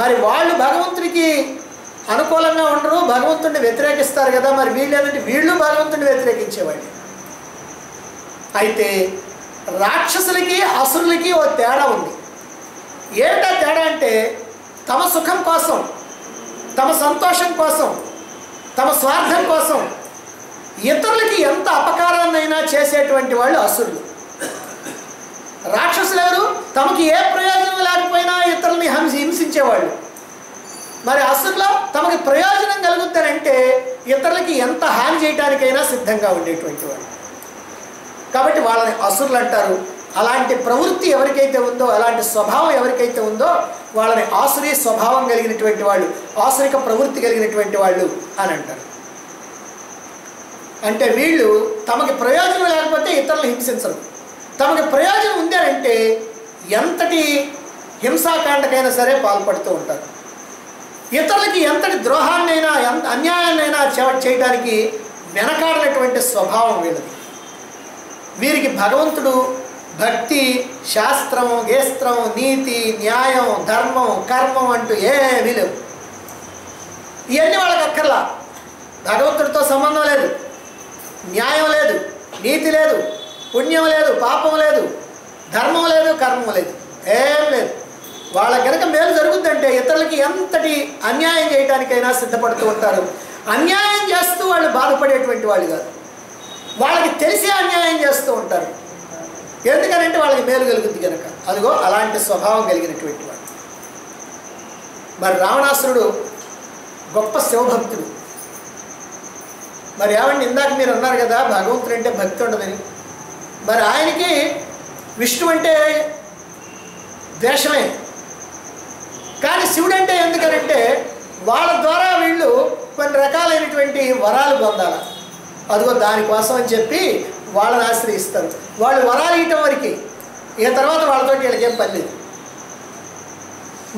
మరి వాళ్ళు భగవంతుడికి అనుకూలంగా ఉండరు, భగవంతుడిని వ్యతిరేకిస్తారు కదా. మరి వీళ్ళు ఏంటంటే వీళ్ళు భగవంతుడిని వ్యతిరేకించేవాళ్ళు. అయితే రాక్షసులకి అసురులకి ఓ తేడా ఉంది. ఏంటా తేడా అంటే తమ సుఖం కోసం, తమ సంతోషం కోసం, తమ స్వార్థం కోసం ఇతరులకి ఎంత అపకారాన్నైనా చేసేటువంటి వాళ్ళు అసురులు. రాక్షసులు ఎవరు? తమకి ఏ ప్రయోజనం లేకపోయినా ఇతరుల్ని హింసించేవాళ్ళు. మరి అసురులో తమకి ప్రయోజనం కలుగుతారంటే ఇతరులకి ఎంత హాని చేయడానికైనా సిద్ధంగా ఉండేటువంటి వాళ్ళు. కాబట్టి వాళ్ళని అసురులు అంటారు. అలాంటి ప్రవృత్తి ఎవరికైతే ఉందో, అలాంటి స్వభావం ఎవరికైతే ఉందో వాళ్ళని ఆసురీ స్వభావం కలిగినటువంటి వాళ్ళు, ఆసురిక ప్రవృత్తి కలిగినటువంటి వాళ్ళు అని అంటారు. అంటే వీళ్ళు తమకి ప్రయోజనం లేకపోతే ఇతరులు హింసించరు. తమకి ప్రయోజనం ఉంది అంటే ఎంతటి హింసాకాండకైనా సరే పాల్పడుతూ ఉంటారు. ఇతరులకి ఎంతటి ద్రోహాన్నైనా ఎంత అన్యాయాన్నైనా చేయడానికి వెనకాడినటువంటి స్వభావం వీళ్ళది. వీరికి భగవంతుడు, భక్తి, శాస్త్రం, గేస్త్రం, నీతి, న్యాయం, ధర్మం, కర్మం అంటూ ఏమీ లేవు. ఇవన్నీ వాళ్ళకి అక్కర్లా. భగవంతుడితో సంబంధం లేదు, న్యాయం లేదు, నీతి లేదు, పుణ్యం లేదు, పాపం లేదు, ధర్మం లేదు, కర్మం లేదు, ఏం లేదు. వాళ్ళ కనుక మేలు జరుగుతుందంటే ఇతరులకి ఎంతటి అన్యాయం చేయడానికైనా సిద్ధపడుతూ ఉంటారు. అన్యాయం చేస్తూ వాళ్ళు బాధపడేటువంటి వాళ్ళు కాదు, వాళ్ళకి తెలిసే అన్యాయం చేస్తూ ఉంటారు. ఎందుకనంటే వాళ్ళకి మేలు కలుగుతుంది కనుక. అదిగో అలాంటి స్వభావం కలిగినటువంటి వాడు. మరి రావణాసురుడు గొప్ప శివభక్తుడు. మరి ఏమండి ఇందాక మీరు అన్నారు కదా భగవంతుడు అంటే భక్తి ఉండదని. మరి ఆయనకి విష్ణు అంటే ద్వేషమే. కానీ శివుడు అంటే ఎందుకనంటే వాళ్ళ ద్వారా వీళ్ళు కొన్ని రకాలైనటువంటి వరాలు పొందాలి. అదిగో దానికోసం అని చెప్పి వాళ్ళని ఆశ్రయిస్తారు. వాళ్ళు వరాలు ఇవ్వటం వరకు, ఇక తర్వాత వాళ్ళతో వీళ్ళకేం పని లేదు.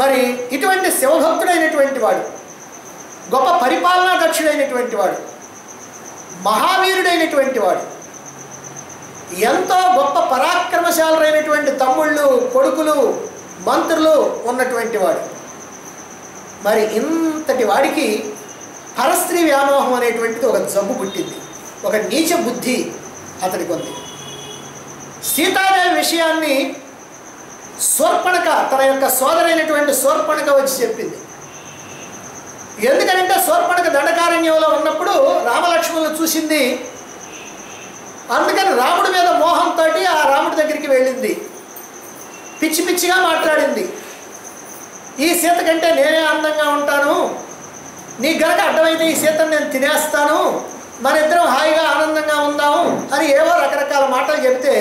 మరి ఇటువంటి శివభక్తుడైనటువంటి వాడు, గొప్ప పరిపాలనా దక్షుడైనటువంటి వాడు, మహావీరుడైనటువంటి వాడు, ఎంతో గొప్ప పరాక్రమశాలురైనటువంటి తమ్ముళ్ళు, కొడుకులు, మంత్రులు ఉన్నటువంటి వాడు. మరి ఇంతటి వాడికి పరస్త్రీ వ్యామోహం అనేటువంటిది ఒక జబ్బు పుట్టింది, ఒక నీచ బుద్ధి అతనికి ఉంది. సీతాదేవి విషయాన్ని శూర్పణఖ తన యొక్క సోదరైనటువంటి శూర్పణఖ వచ్చి చెప్పింది. ఎందుకంటే శూర్పణఖ దండకారణ్యంలో ఉన్నప్పుడు రామలక్ష్మణులు చూసింది. అందుకని రాముడి మీద మోహంతో ఆ రాముడి దగ్గరికి వెళ్ళింది, పిచ్చి పిచ్చిగా మాట్లాడింది. ఈ సీత కంటే నేనే అందంగా ఉంటాను, నీ గనక అడ్డమైతే ఈ సీతను నేను తినేస్తాను, మన ఇద్దరం హాయిగా ఆనందంగా ఉందాము అని ఏవో రకరకాల మాటలు చెప్తే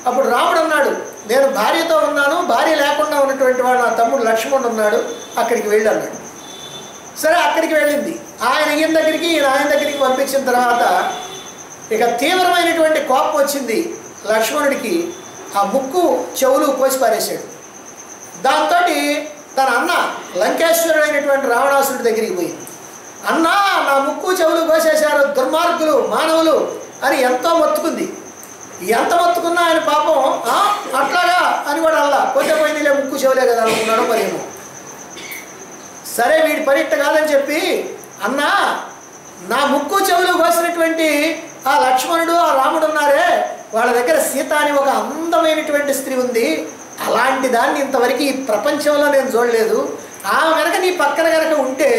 అప్పుడు రాముడు అన్నాడు, నేను భార్యతో ఉన్నాను, భార్య లేకుండా ఉన్నటువంటి వాడు నా తమ్ముడు లక్ష్మణుడు ఉన్నాడు, అక్కడికి వెళ్ళి అన్నాడు. సరే అక్కడికి వెళ్ళింది. ఈయన దగ్గరికి ఆయన దగ్గరికి పంపించిన తర్వాత ఇక తీవ్రమైనటువంటి కోపం వచ్చింది లక్ష్మణుడికి. ఆ ముక్కు చెవులు కోసి పారేశాడు. దాంతో తన అన్న లంకేశ్వరుడైనటువంటి రావణాసురుడి దగ్గరికి పోయింది. అన్నా నా ముక్కు చెవులు కోసేశారు దుర్మార్గులు మానవులు అని ఎంతో మొత్తుకుంది. ఎంత మొత్తుకున్నా ఆయన పాపం అట్లాగా అని కూడా అలా కొంచెం పోయిందిలే, ముక్కు చెవులే కదా అనుకున్నాడు మరేమో. సరే వీడి పని ఇట్ట కాదని చెప్పి, అన్నా నా ముక్కు చెవులు కోసినటువంటి ఆ లక్ష్మణుడు ఆ రాముడు ఉన్నారే, వాళ్ళ దగ్గర సీత అని ఒక అందమైనటువంటి స్త్రీ ఉంది, అలాంటి దాన్ని ఇంతవరకు ఈ ప్రపంచంలో నేను చూడలేదు, ఆమె కనుక నీ పక్కన కనుక ఉంటే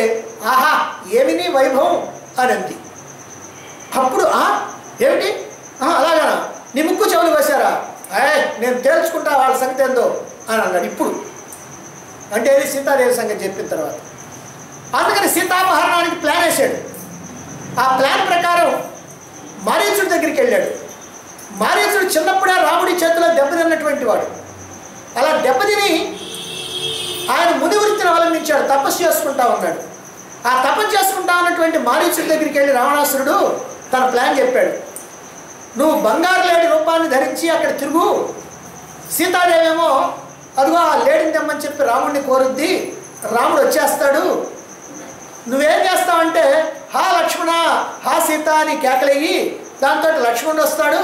ఆహా ఏమి నీ వైభవం అని అంది. అప్పుడు ఏమిటి అలాగా నీ ముక్కు చెవులు కోసారా, నేను తేల్చుకుంటా వాళ్ళ సంగతి ఏందో అని అన్నాడు. ఇప్పుడు అంటే ఇది సీతాదేవి సంగతి చెప్పిన తర్వాత. అందుకని సీతాపహరణానికి ప్లాన్ వేసాడు. ఆ ప్లాన్ ప్రకారం మారీచుడి దగ్గరికి వెళ్ళాడు. మారీచుడు చిన్నప్పుడే రాముడి చేతిలో దెబ్బతిన్నటువంటి వాడు. అలా దెబ్బతిని ఆయన ముని వృత్తిని అవలంబించాడు, తపస్సు చేసుకుంటా ఉన్నాడు. ఆ తపస్సు చేసుకుంటా ఉన్నటువంటి మారీచుడి దగ్గరికి వెళ్ళి రావణాసురుడు తన ప్లాన్ చెప్పాడు. నువ్వు బంగారు లేడి రూపాన్ని ధరించి అక్కడ తిరుగు, సీతాదేవేమో అదిగో ఆ లేడిని తెమ్మని చెప్పి రాముడిని కోరుద్ది, రాముడు వచ్చేస్తాడు, నువ్వేం చేస్తావంటే హా లక్ష్మణ హా సీత అని కేకలయ్యి దాంతో లక్ష్మణుడు వస్తాడు,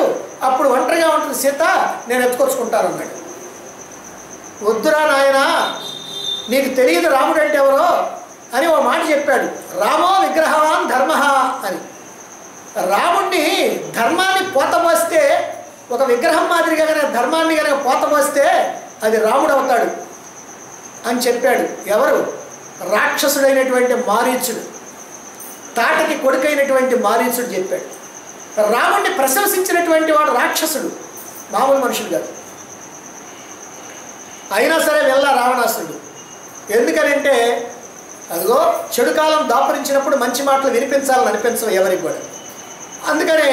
అప్పుడు ఒంటరిగా ఉంటుంది సీత, నేను ఎత్తుకొచ్చుకుంటాను అన్నాడు. వద్దురా నాయన, నీకు తెలియదు రాముడు అంటే ఎవరో అని ఓ మాట చెప్పాడు. రామో విగ్రహవాన్ ధర్మ అని. రాముడిని ధర్మాన్ని పోతపోస్తే, ఒక విగ్రహం మాదిరిగా కనుక ధర్మాన్ని కనుక పోతపోస్తే అది రాముడు అవుతాడు అని చెప్పాడు. ఎవరు? రాక్షసుడైనటువంటి మారీచుడు, తాటకి కొడుకైనటువంటి మారీచుడు చెప్పాడు. రాముడిని ప్రశంసించినటువంటి వాడు రాక్షసుడు, మామూలు మనుషుడు కాదు. అయినా సరే వెళ్ళా రావణాసురుడు. ఎందుకనంటే అదిగో చెడు కాలం దాపురించినప్పుడు మంచి మాటలు వినిపించాలని అనిపించవు ఎవరికి కూడా. అందుకనే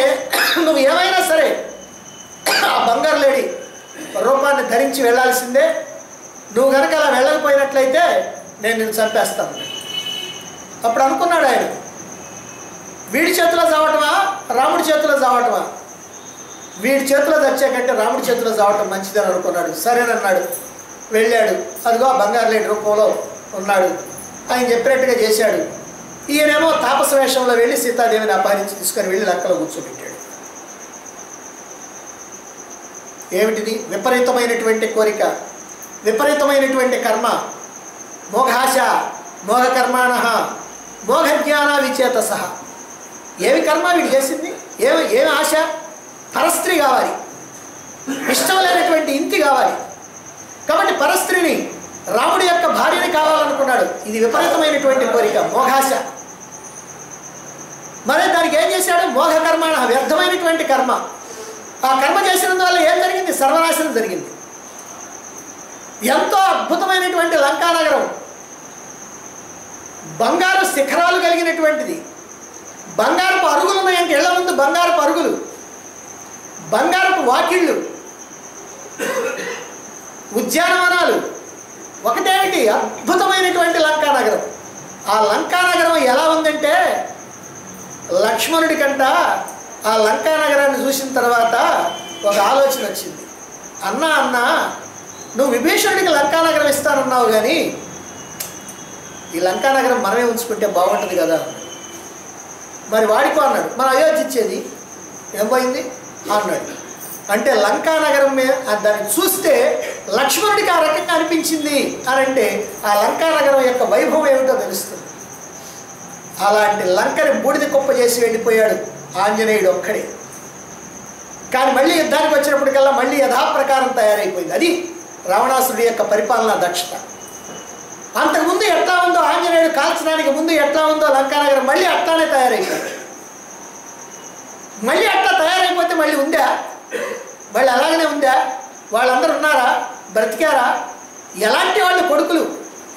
నువ్వు ఏమైనా సరే ఆ బంగారు లేడి రూపాన్ని ధరించి వెళ్ళాల్సిందే, నువ్వు కనుక అలా వెళ్ళకపోయినట్లయితే నేను నిన్ను చంపేస్తాను. అప్పుడు అనుకున్నాడు ఆయన, వీడి చేతిలో చావటమా రాముడి చేతిలో చావటమా, వీడి చేతిలో చచ్చాకంటే రాముడి చేతిలో చావటం మంచిదని అనుకున్నాడు. సరేనన్నాడు. వెళ్ళాడు. అదిగో ఆ బంగారు లేడి రూపంలో ఉన్నాడు. ఆయన చెప్పినట్టుగా చేశాడు. ఈయనేమో తాపస వేషంలో వెళ్ళి సీతాదేవిని అపహరించి తీసుకొని వెళ్ళి లంకలో కూర్చోబెట్టాడు. ఏమిటిది? విపరీతమైనటువంటి కోరిక, విపరీతమైనటువంటి కర్మ. మోఘాశ మోఘకర్మాణ మోఘజ్ఞాన విచేతస. ఏమి కర్మ వీడు చేసింది? ఏమి ఆశ? పరస్త్రీ కావాలి, ఇష్టం లేనటువంటి ఇంటి కావాలి. కాబట్టి పరస్త్రీని, రాముడి యొక్క భార్యని కావాలనుకున్నాడు. ఇది విపరీతమైనటువంటి కోరిక, మోఘాశ. మరి దానికి ఏం చేశాడు? మోఘకర్మాణ, వ్యర్థమైనటువంటి కర్మ. ఆ కర్మ చేసినందువల్ల ఏం జరిగింది? సర్వనాశనం జరిగింది. ఎంతో అద్భుతమైనటువంటి లంకానగరం, బంగారు శిఖరాలు కలిగినటువంటిది. బంగారపు అరుగులు ఉన్నాయంటే ఇళ్ల ముందు బంగారపు అరుగులు, బంగారపు వాకిళ్ళు, ఉద్యానవనాలు. ఒకటేమిటి? అద్భుతమైనటువంటి లంకానగరం. ఆ లంకానగరం ఎలా ఉందంటే, లక్ష్మణుడి కంట ఆ లంకానగరాన్ని చూసిన తర్వాత ఒక ఆలోచన వచ్చింది. అన్న నువ్వు విభీషణుడికి లంకానగరం ఇస్తానన్నావు, కానీ ఈ లంకానగరం మనమే ఉంచుకుంటే బాగుంటుంది కదా. మరి వాడికో అన్నాడు, మన అయోధ్య ఇచ్చేది ఏం పోయింది అన్నాడు. అంటే లంకానగరం దాన్ని చూస్తే లక్ష్మణుడికి ఆ రకంగా అనిపించింది అని అంటే ఆ లంకానగరం యొక్క వైభవం ఏమిటో తెలుస్తుంది. అలాంటి లంకని బూడిద కుప్ప చేసి వెళ్ళిపోయాడు ఆంజనేయుడు ఒక్కడే. కానీ మళ్ళీ యుద్ధానికి వచ్చినప్పటికల్లా మళ్ళీ యథాప్రకారం తయారైపోయింది. అది రావణాసురుడి యొక్క పరిపాలనా దక్షత. అంతకుముందు ఎట్లా ఉందో, ఆంజనేయుడు కాల్చడానికి ముందు ఎట్లా ఉందో లంకానగరం మళ్ళీ అట్లానే తయారైపోయింది. మళ్ళీ అట్లా తయారైపోతే మళ్ళీ ఉందా? మళ్ళీ అలాగనే ఉందా? వాళ్ళందరూ ఉన్నారా? బ్రతికారా? ఎలాంటి వాళ్ళు కొడుకులు,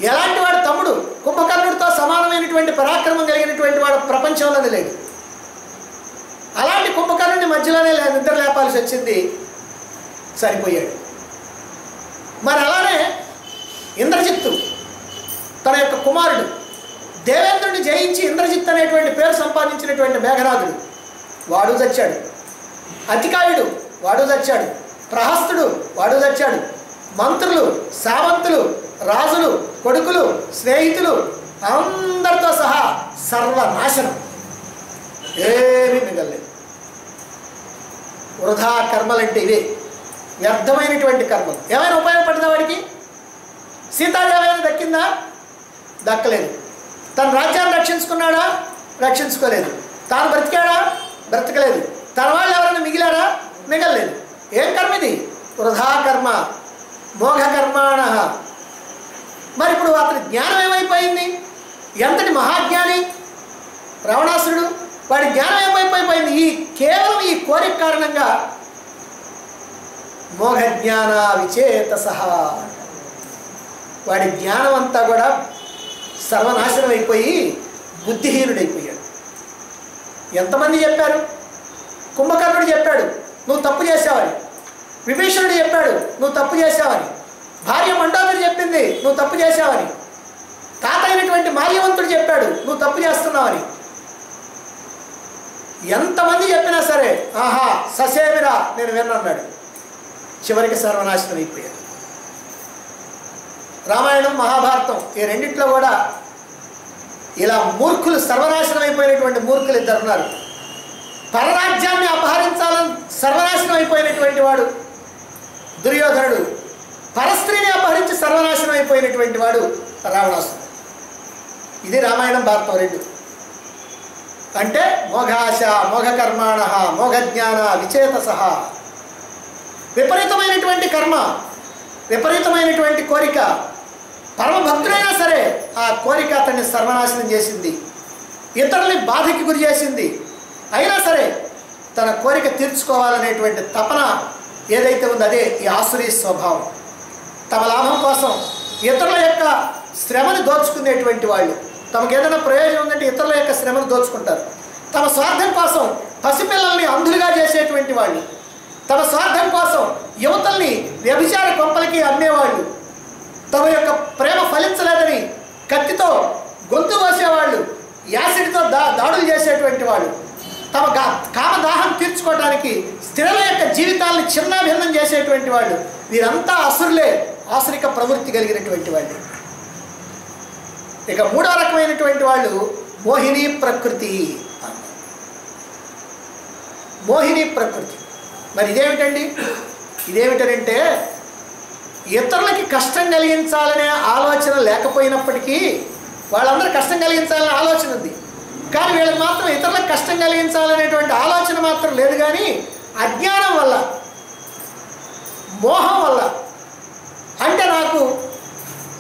ఎలాంటి వాడు తమ్ముడు? కుంభకర్ణుడితో సమానమైనటువంటి పరాక్రమం కలిగినటువంటి వాడు ప్రపంచంలోనే లేడు. అలాంటి కుంభకర్ణుడి మధ్యలోనే నిద్ర లేపాల్సి వచ్చింది, సరిపోయాడు. మరి అలానే ఇంద్రజిత్తు తన యొక్క కుమారుడు దేవేంద్రుడిని జయించి ఇంద్రజిత్ అనేటువంటి పేరు సంపాదించినటువంటి మేఘనాథుడు, వాడు చచ్చాడు. అతికాయుడు, వాడు చచ్చాడు. ప్రహస్తుడు, వాడు చచ్చాడు. మంత్రులు, సామంతులు, రాజులు, కొడుకులు, స్నేహితులు అందరితో సహా సర్వనాశనం, ఏమీ మిగలేదు. వృధా కర్మలంటే ఇవే, వ్యర్థమైనటువంటి కర్మలు. ఏమైనా ఉపయోగపడిందా వాడికి? సీతాదేవి దక్కిందా? దక్కలేదు. తన రాజ్యాన్ని రక్షించుకున్నాడా? రక్షించుకోలేదు. తాను బ్రతికాడా? బ్రతకలేదు. తన వాళ్ళు ఎవరైనా మిగిలారా? మిగలలేదు. ఏం కర్మ ఇది? వృధా కర్మ, మోఘకర్మాణ. మరి ఇప్పుడు అతని జ్ఞానం ఏమైపోయింది? ఎంతటి మహాజ్ఞాని రావణాసురుడు, వాడి జ్ఞానం ఏమైపోయింది? కేవలం ఈ కోరిక కారణంగా మోఘజ్ఞాన విచేతస. వాడి జ్ఞానం అంతా కూడా సర్వనాశనం అయిపోయి బుద్ధిహీనుడైపోయాడు. ఎంతమంది చెప్పారు? కుంభకర్ణుడు చెప్పాడు నువ్వు తప్పు చేసావని, విభీషణుడు చెప్పాడు నువ్వు తప్పు చేసావని, భార్య మండోదరి చెప్పింది నువ్వు తప్పు చేసావని, తాత అయినటువంటి మాల్యవంతుడు చెప్పాడు నువ్వు తప్పు చేస్తున్నావని. ఎంతమంది చెప్పినా సరే ఆహా ససేమిరా నేను విన్నాడు. చివరికి సర్వనాశనం అయిపోయాడు. రామాయణం, మహాభారతం ఈ రెండిట్లో కూడా ఇలా మూర్ఖులు, సర్వనాశనం అయిపోయినటువంటి మూర్ఖులు ఇద్దరు ఉన్నారు. పరరాజ్యాన్ని అపహరించాలని సర్వనాశనం అయిపోయినటువంటి వాడు దుర్యోధనుడు, పరస్త్రీని అపహరించి సర్వనాశనం అయిపోయినటువంటి వాడు రావణాసురుడు. ఇది రామాయణం, భారతం రెండు. అంటే మోఘాశ మోఘకర్మాణ మోఘజ్ఞాన విచేతస. విపరీతమైనటువంటి కర్మ, విపరీతమైనటువంటి కోరిక. పరమభక్తుడైనా సరే ఆ కోరిక అతన్ని సర్వనాశనం చేసింది, ఇతరుల్ని బాధకి గురి చేసింది. అయినా సరే తన కోరిక తీర్చుకోవాలనేటువంటి తపన ఏదైతే ఉందో అదే ఈ ఆసురీ స్వభావం. తమ లాభం కోసం ఇతరుల యొక్క శ్రమను దోచుకునేటువంటి వాళ్ళు, తమకు ఏదైనా ప్రయోజనం ఉందంటే ఇతరుల యొక్క శ్రమను దోచుకుంటారు. తమ స్వార్థం కోసం పసిపిల్లల్ని అంధులుగా చేసేటువంటి వాళ్ళు, తమ స్వార్థం కోసం యువతల్ని వ్యభిచార కొంపలకి అమ్మేవాళ్ళు, తమ యొక్క ప్రేమ ఫలించలేదని కత్తితో గొంతు కోసేవాళ్ళు, యాసిడ్తో దాడులు చేసేటువంటి వాళ్ళు, తమ కామదాహం తీర్చుకోవడానికి స్త్రీల యొక్క జీవితాలను చిన్నాభిన్నం చేసేటువంటి వాళ్ళు, వీరంతా అసురులే, ఆసురిక ప్రవృత్తి కలిగినటువంటి వాళ్ళు. ఇక మూడో రకమైనటువంటి వాళ్ళు మోహిని ప్రకృతి. మోహిని ప్రకృతి మరి ఇదేమిటండి? ఇదేమిటంటే ఇతరులకి కష్టం కలిగించాలనే ఆలోచన లేకపోయినప్పటికీ, వాళ్ళందరూ కష్టం కలిగించాలనే ఆలోచన ఉంది, కానీ వీళ్ళకి మాత్రం ఇతరులకు కష్టం కలిగించాలనేటువంటి ఆలోచన మాత్రం లేదు. కానీ అజ్ఞానం వల్ల, మోహం వల్ల, అంటే నాకు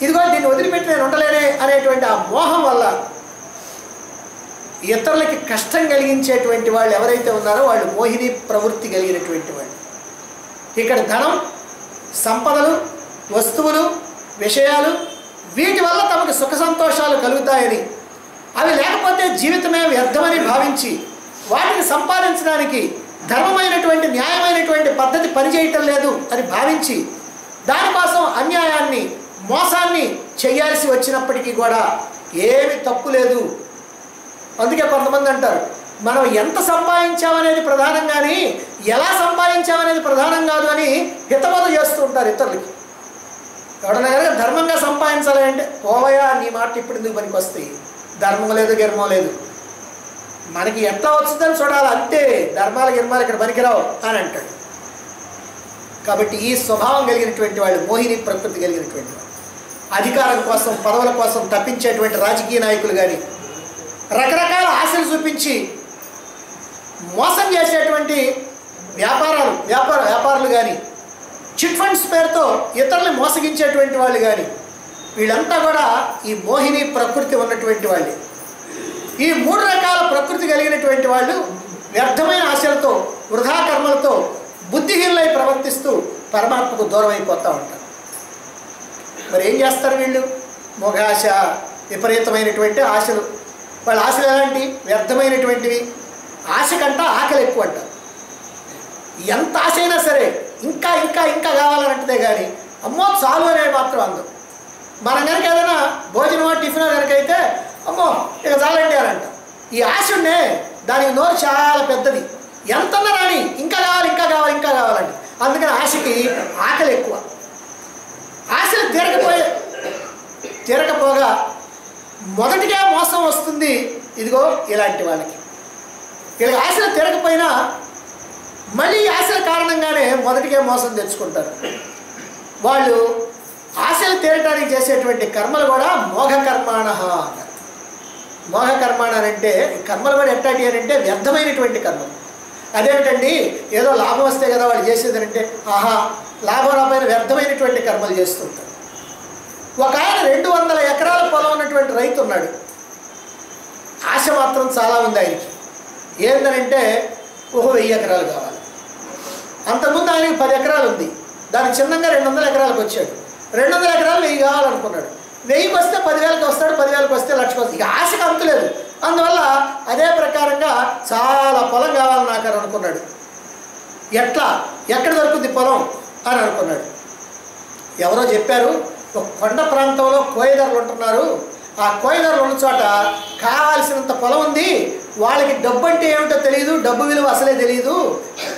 ఇదిగో దీన్ని వదిలిపెట్టి నేను ఉండలేనే అనేటువంటి ఆ మోహం వల్ల ఇతరులకి కష్టం కలిగించేటువంటి వాళ్ళు ఎవరైతే ఉన్నారో వాళ్ళు మోహిని ప్రవృత్తి కలిగినటువంటి వాళ్ళు. ఇక్కడ ధనం, సంపదలు, వస్తువులు, విషయాలు, వీటి వల్ల తమకు సుఖ సంతోషాలు కలుగుతాయని, అవి లేకపోతే జీవితమే వ్యర్థమని భావించి వాటిని సంపాదించడానికి ధర్మమైనటువంటి న్యాయమైనటువంటి పద్ధతి పనిచేయటం లేదు అని భావించి దానికోసం అన్యాయాన్ని, మోసాన్ని చేయాల్సి వచ్చినప్పటికీ కూడా ఏమి తప్పు లేదు. అందుకే కొంతమంది అంటారు, మనం ఎంత సంపాదించామనేది ప్రధానం కానీ ఎలా సంపాదించామనేది ప్రధానం కాదు అని హితబోధ చేస్తూ ఉంటారు ఇతరులకి. ఎవడన్నా కనుక ధర్మంగా సంపాదించాలి అంటే, పోవయా నీ మాట ఇప్పుడు ఎందుకు పనికి వస్తాయి, ధర్మం లేదు గిర్మం లేదు, మనకి ఎట్లా వచ్చిందని చూడాలి అంతే, ధర్మాలు గిర్మాలు ఇక్కడ పనికిరావు అని అంటాడు. కాబట్టి ఈ స్వభావం కలిగినటువంటి వాళ్ళు మోహిని ప్రకృతి కలిగినటువంటి వాళ్ళు. అధికారం కోసం, పదవుల కోసం తప్పించేటువంటి రాజకీయ నాయకులు కానీ, రకరకాల ఆశలు చూపించి మోసం చేసేటువంటి వ్యాపారులు కానీ, చిట్ ఫండ్స్ పేరుతో ఇతరులు మోసగించేటువంటి వాళ్ళు కానీ, వీళ్ళంతా కూడా ఈ మోహిని ప్రకృతి ఉన్నటువంటి వాళ్ళే. ఈ మూడు రకాల ప్రకృతి కలిగినటువంటి వాళ్ళు వ్యర్థమైన ఆశలతో, వృధా కర్మలతో బుద్ధిహీనులై ప్రవర్తిస్తూ పరమాత్మకు దూరం అయిపోతూ ఉంటారు. మరి ఏం చేస్తారు వీళ్ళు? మోగాశ, విపరీతమైనటువంటి ఆశలు. వాళ్ళ ఆశలు ఎలాంటి? వ్యర్థమైనటువంటివి. ఆశ కంటే ఆకలి ఎక్కువ అంట. ఎంత ఆశ అయినా సరే ఇంకా ఇంకా ఇంకా కావాలనంటే కానీ అమ్మో చాలు అనే మాత్రం అందం. మనం కనుక ఏదైనా భోజనమో టిఫినో కనుక అయితే అమ్మో ఇక చాలండి అని అంట. ఈ ఆశ ఉండే దానికి నోరు చాలా పెద్దది, ఎంతన్నా రాని ఇంకా కావాలి ఇంకా కావాలి ఇంకా కావాలండి. అందుకని ఆశకి ఆకలి ఎక్కువ. ఆశలు తీరకపోగా మొదటిగా మోసం వస్తుంది. ఇదిగో ఇలాంటి వాళ్ళకి వీళ్ళకి ఆశలు తీరకపోయినా మళ్ళీ ఆశల కారణంగానే మొదటిగా మోసం తెచ్చుకుంటారు. వాళ్ళు ఆశలు తీరటానికి చేసేటువంటి కర్మలు కూడా మోఘ కర్మాణ అన్నారు. మోఘ కర్మాణ అంటే కర్మలు కూడా ఎట్టాటి అని అంటే వ్యర్థమైనటువంటి కర్మలు. అదేమిటండి, ఏదో లాభం వస్తే కదా వాళ్ళు చేసేదంటే ఆహా లాభం రాబోయిన వ్యర్థమైనటువంటి కర్మలు చేస్తుంటారు. ఒక ఆయన 200 ఎకరాల పొలం ఉన్నటువంటి రైతు ఉన్నాడు. ఆశ మాత్రం చాలా ఉంది ఆయనకి. ఏంటనంటే 1000 ఎకరాలు కావాలి. అంతకుముందు ఆయనకి 10 ఎకరాలు ఉంది, దానికి చిన్నగా 200 ఎకరాలకు వచ్చాడు. 200 ఎకరాలు 1000 కావాలనుకున్నాడు. 1000కి వస్తే 10,000కి వస్తాడు, 10,000కి వస్తే 1,00,000కి వస్తాడు. ఇక ఆశకు అంతులేదు. అందువల్ల అదే ప్రకారంగా చాలా పొలం కావాలని నాకు అనుకున్నాడు. ఎక్కడ దొరుకుతుంది పొలం అని అనుకున్నాడు. ఎవరో చెప్పారు, ఒక కొండ ప్రాంతంలో కోయదరులు ఉంటున్నారు, ఆ కోయదరులు ఉన్న చోట కావాల్సినంత పొలం ఉంది, వాళ్ళకి డబ్బు అంటే ఏమిటో తెలియదు, డబ్బు విలువ అసలే తెలియదు,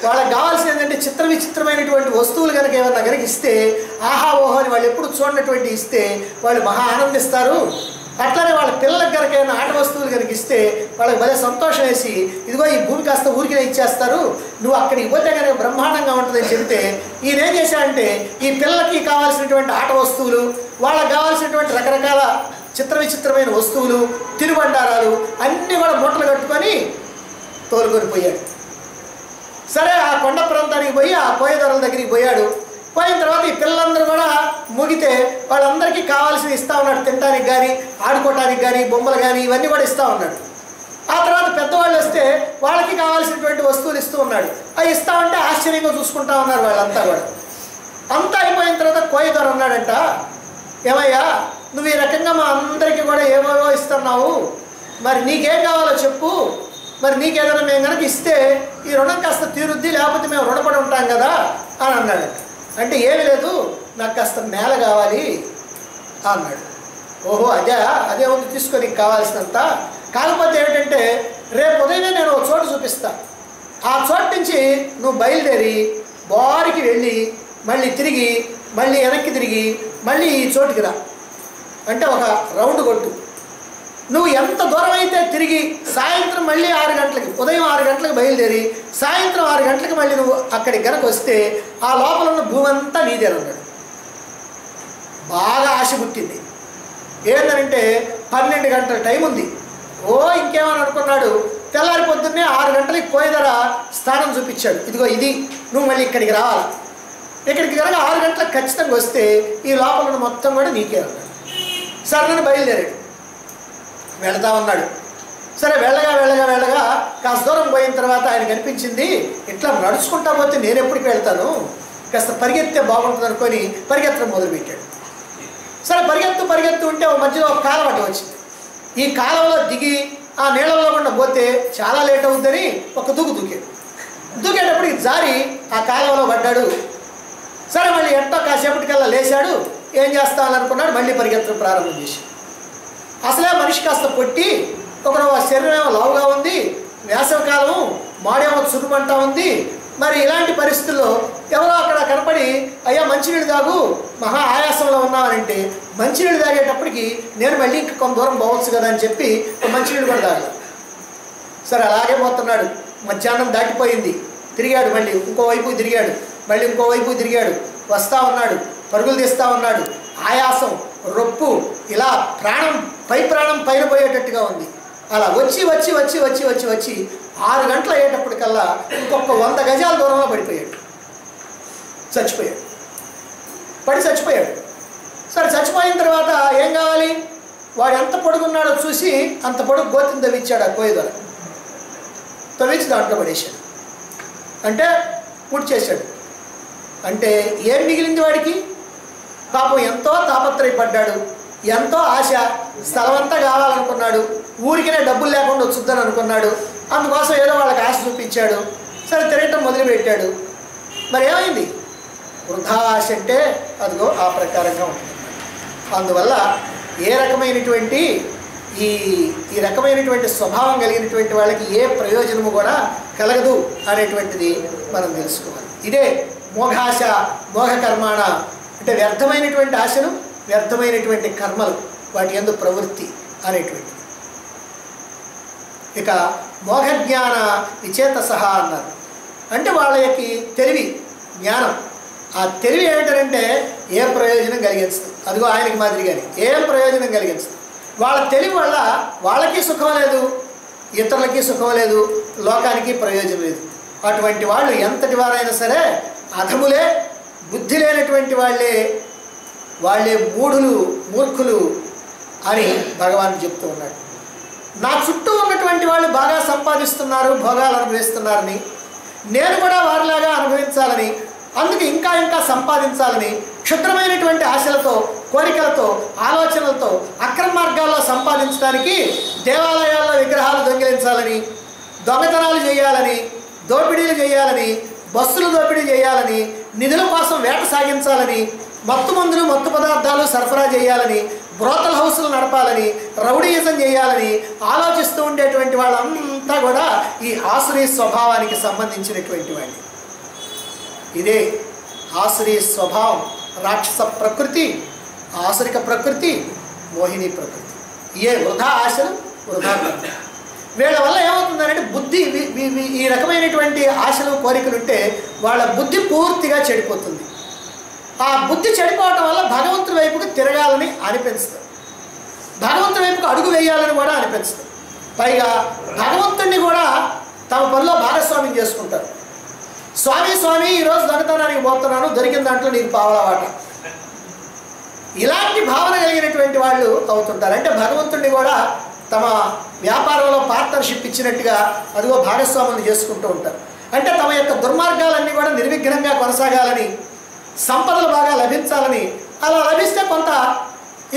వాళ్ళకి కావాల్సిన ఏంటంటే విచిత్రమైనటువంటి వస్తువులు కనుక ఏమన్నా కనుక ఇస్తే ఆహా ఓహో అని వాళ్ళు ఎప్పుడు చూడనటువంటి ఇస్తే వాళ్ళు మహా ఆనందిస్తారు. అట్లనే వాళ్ళ పిల్లలకు కనుక ఏమైనా ఆట వస్తువులు కనుక ఇస్తే వాళ్ళకి భలే సంతోషం వేసి ఇదిగో ఈ భూమి కాస్త ఊరికినే ఇచ్చేస్తారు, నువ్వు అక్కడికి పోతే కనుక బ్రహ్మాండంగా ఉంటుందని చెబితే ఈయన ఏం చేశాడంటే ఈ పిల్లలకి కావాల్సినటువంటి ఆట వస్తువులు, వాళ్ళకి కావాల్సినటువంటి రకరకాల విచిత్రమైన వస్తువులు, తినుబండారాలు అన్నీ కూడా మూటలు కట్టుకొని తోలుకొని పోయాడు. సరే ఆ కొండ ప్రాంతానికి పోయి ఆ కోయదొరల దగ్గరికి పోయాడు. పోయిన తర్వాత ఈ పిల్లలందరూ కూడా ముగితే వాళ్ళందరికీ కావాల్సినవి ఇస్తూ ఉన్నాడు. తినడానికి కానీ, ఆడుకోవటానికి కానీ, బొమ్మలు కానీ ఇవన్నీ కూడా ఇస్తూ ఉన్నాడు. ఆ తర్వాత పెద్దవాళ్ళు వస్తే వాళ్ళకి కావాల్సినటువంటి వస్తువులు ఇస్తూ ఉన్నాడు. అవి ఇస్తూ ఉంటే ఆశ్చర్యంగా చూసుకుంటా ఉన్నారు వాళ్ళంతా కూడా. అంతా అయిపోయిన తర్వాత కోయదొర అన్నాడంట, ఏమయ్యా నువ్వు ఈ రకంగా మా అందరికీ కూడా ఏమేమో ఇస్తున్నావు, మరి నీకేం కావాలో చెప్పు, మరి నీకేదైనా మేము కనుక ఇస్తే ఈ రుణం కాస్త తీరుద్ది, లేకపోతే మేము రుణపడి ఉంటాం కదా అని అన్నాడు. అంటే ఏమి లేదు, నాకు కాస్త నేల కావాలి అన్నాడు. ఓహో అదే ఉంది, తీసుకో నీకు కావాల్సినంత. కాకపోతే ఏమిటంటే రేపు ఉదయమే నేను ఒక చోటు చూపిస్తా, ఆ చోటు నుంచి నువ్వు బయలుదేరి బారికి వెళ్ళి మళ్ళీ తిరిగి మళ్ళీ వెనక్కి తిరిగి మళ్ళీ ఈ చోటుకి రా, అంటే ఒక రౌండ్ కొట్టు, నువ్వు ఎంత దూరం అయితే తిరిగి సాయంత్రం మళ్ళీ 6 గంటలకి, ఉదయం 6 గంటలకు బయలుదేరి సాయంత్రం 6 గంటలకు మళ్ళీ నువ్వు అక్కడికి గనక వస్తే ఆ లోపల ఉన్న భూమి అంతా నీదేనన్నాడు. బాగా ఆశ పుట్టింది. ఏంటంటే 12 గంటల టైం ఉంది. ఇంకేమని అనుకున్నాడు. తెల్లారి పొద్దున్నే 6 గంటలకి కోయిదర స్థానం చూపించాడు. ఇదిగో ఇది, నువ్వు మళ్ళీ ఇక్కడికి రావాలి. ఇక్కడికి కనుక 6 గంటలకు ఖచ్చితంగా వస్తే ఈ లోపల ఉన్న మొత్తం కూడా నీకే అన్నాడు. సరే బయలుదేరాడు, వెళతా ఉన్నాడు. సరే వెళ్ళగా వెళ్ళగా వెళ్ళగా కాస్త దూరం పోయిన తర్వాత ఆయన కనిపించింది, ఇట్లా నడుచుకుంటా పోతే నేను ఎప్పటికి వెళ్తాను, కాస్త పరిగెత్తే బాగుంటుంది అనుకొని పరిగెత్తడం మొదలుపెట్టాడు. సరే పరిగెత్తు ఉంటే మధ్యలో ఒక కాలువ అడ్డు వచ్చింది. ఈ కాలువలో దిగి ఆ నీళ్ళలో కూడా పోతే చాలా లేట్ అవుతుందని ఒక దూకేటప్పటికి జారి ఆ కాలువలో పడ్డాడు. సరే మళ్ళీ ఎంతో కాసేపటికల్లా లేచాడు. ఏం చేస్తానని అనుకున్నాడు, మళ్ళీ పరిగెత్తడం ప్రారంభం చేశాడు. అసలే మనిషి కాస్త పొట్టి, ఒకడు శరీరం ఏమో లావుగా ఉంది, వేసవికాలం మాడేమో చురుమంటా ఉంది. మరి ఇలాంటి పరిస్థితుల్లో ఎవరో అక్కడ కనపడి అయ్యా మంచినీళ్ళు తాగు, మహా ఆయాసంలో ఉన్నామనంటే మంచినీళ్ళు తాగేటప్పటికి నేను మళ్ళీ ఇంకా కొంత దూరం పోవచ్చు కదా అని చెప్పి మంచినీళ్ళు కూడా తాగలేదు. సరే అలాగే పోతున్నాడు. మధ్యాహ్నం దాటిపోయింది. తిరిగాడు, మళ్ళీ ఇంకోవైపు తిరిగాడు, మళ్ళీ ఇంకోవైపు తిరిగాడు. వస్తూ ఉన్నాడు, పరుగులు తీస్తూ ఉన్నాడు. ఆయాసం, రొప్పు, ఇలా ప్రాణం పైన పోయేటట్టుగా ఉంది. అలా వచ్చి 6 గంటలు అయ్యేటప్పటికల్లా ఇంకొక 100 గజాల దూరంలో చచ్చిపోయాడు. చచ్చిపోయాడు. సరే చచ్చిపోయిన తర్వాత ఏం కావాలి, వాడు ఎంత పొడుగున్నాడో చూసి అంత పొడుగు గోతిని తవ్వించాడు. ఆ కోయిదొర తవ్వించి దాంట్లో పడేశాడు. అంటే పూర్తి చేశాడు. అంటే ఏం మిగిలింది వాడికి? పాపం ఎంతో తాపత్రయపడ్డాడు, ఎంతో ఆశ, స్థలం అంతా కావాలనుకున్నాడు, ఊరికినే డబ్బులు లేకుండా వచ్చుద్దని అనుకున్నాడు. అందుకోసం ఏదో వాళ్ళకి ఆశ చూపించాడు. సరే తిరగటం మొదలుపెట్టాడు. మరి ఏమైంది? వృధా ఆశ అంటే అదిగో ఆ ప్రకారంగా ఉంటుంది. అందువల్ల ఏ రకమైనటువంటి ఈ రకమైనటువంటి స్వభావం కలిగినటువంటి వాళ్ళకి ఏ ప్రయోజనము కూడా కలగదు అనేటువంటిది మనం తెలుసుకోవాలి. ఇదే మోఘాశ, మోఘ కర్మాణ అంటే వ్యర్థమైనటువంటి ఆశలు, వ్యర్థమైనటువంటి కర్మలు, వాటి యందు ప్రవృత్తి అనేటువంటిది. ఇక మోఘజ్ఞాన విచేతసహ అన్నారు. అంటే వాళ్ళకి తెలివి, జ్ఞానం. ఆ తెలివి ఏమిటంటే ఏం ప్రయోజనం కలిగించదు. అదిగో ఆయనకి మాదిరిగానే ఏం ప్రయోజనం కలిగించదు. వాళ్ళ తెలివి వల్ల వాళ్ళకి సుఖం లేదు, ఇతరులకి సుఖం లేదు, లోకానికి ప్రయోజనం లేదు. అటువంటి వాళ్ళు ఎంతటి వారైనా సరే అధములే, బుద్ధి లేనటువంటి వాళ్ళే మూర్ఖులు అని భగవాన్ చెప్తూ ఉన్నాడు. నా చుట్టూ ఉన్నటువంటి వాళ్ళు బాగా సంపాదిస్తున్నారు, భోగాలు అనుభవిస్తున్నారని, నేను కూడా వారిలాగా అనుభవించాలని, అందుకు ఇంకా సంపాదించాలని క్షుద్రమైనటువంటి ఆశలతో, కోరికలతో, ఆలోచనలతో అక్రమ మార్గాల్లో సంపాదించడానికి దేవాలయాల్లో విగ్రహాలు దొంగిలించాలని, దొంగతనాలు చేయాలని, దోపిడీలు చేయాలని, బస్సులు దోపిడీ చేయాలని, నిధుల కోసం వేట సాగించాలని, మత్తు మందులు, మత్తు పదార్థాలు సరఫరా చేయాలని, బ్రోతల్ హౌసులు నడపాలని, రౌడీయిజం చేయాలని ఆలోచిస్తూ ఉండేటువంటి వాళ్ళంతా కూడా ఈ ఆసురీ స్వభావానికి సంబంధించినటువంటి వాళ్ళు. ఇదే ఆసురీ స్వభావం, రాక్షస ప్రకృతి, ఆసురిక ప్రకృతి, మోహిని ప్రకృతి. ఏ వృధా ఆశలు, వృధా ప్రకృతి. వీళ్ళ వల్ల ఏమవుతుందంటే బుద్ధి, ఈ రకమైనటువంటి ఆశలు, కోరికలు ఉంటే వాళ్ళ బుద్ధి పూర్తిగా చెడిపోతుంది. ఆ బుద్ధి చెడిపోవటం వల్ల భగవంతుడి వైపుకు తిరగాలని అనిపిస్తుంది, భగవంతుడి వైపుకు అడుగు వేయాలని కూడా అనిపిస్తుంది. పైగా భగవంతుడిని కూడా తమ పనిలో భాగస్వామ్యం చేసుకుంటారు. స్వామి ఈరోజు దొంగతనానికి పోతున్నాను, దొరికిన దాంట్లో నీకు పావలా వాట, ఇలాంటి భావన కలిగినటువంటి వాళ్ళు అవుతుంటారు. అంటే భగవంతుడిని కూడా తమ వ్యాపారంలో పార్ట్నర్షిప్ ఇచ్చినట్టుగా అదిగో భాగస్వాములు చేసుకుంటూ ఉంటారు. అంటే తమ యొక్క దుర్మార్గాలన్నీ కూడా నిర్విఘ్నంగా కొనసాగాలని, సంపదలు బాగా లభించాలని, అలా లభిస్తే కొంత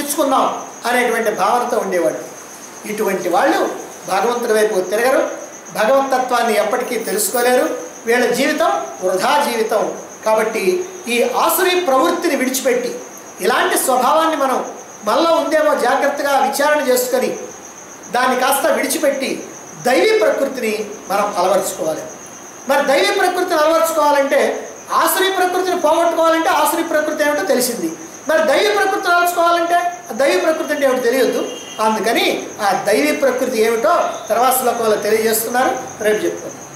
ఇచ్చుకుందాం అనేటువంటి భావనతో ఉండేవాడు. ఇటువంటి వాళ్ళు భగవంతుడి వైపు తిరగరు, భగవతత్వాన్ని ఎప్పటికీ తెలుసుకోలేరు. వీళ్ళ జీవితం వృధా జీవితం. కాబట్టి ఈ ఆసురీ ప్రవృత్తిని విడిచిపెట్టి, ఇలాంటి స్వభావాన్ని మనం మనలో ఉందేమో జాగ్రత్తగా విచారణ చేసుకొని దాన్ని కాస్త విడిచిపెట్టి దైవీ ప్రకృతిని మనం అలవర్చుకోవాలి. మరి దైవీ ప్రకృతిని అలవర్చుకోవాలంటే ఆసురీ ప్రకృతిని పోగొట్టుకోవాలంటే ఆసురీ ప్రకృతి ఏమిటో తెలిసింది. మరి దైవీ ప్రకృతిని అలవర్చుకోవాలంటే దైవీ ప్రకృతి అంటే ఏమిటో తెలియద్దు. అందుకని ఆ దైవీ ప్రకృతి ఏమిటో తర్వాత శ్లోకంలో తెలియజేస్తున్నారు. రేపు చెప్తాను.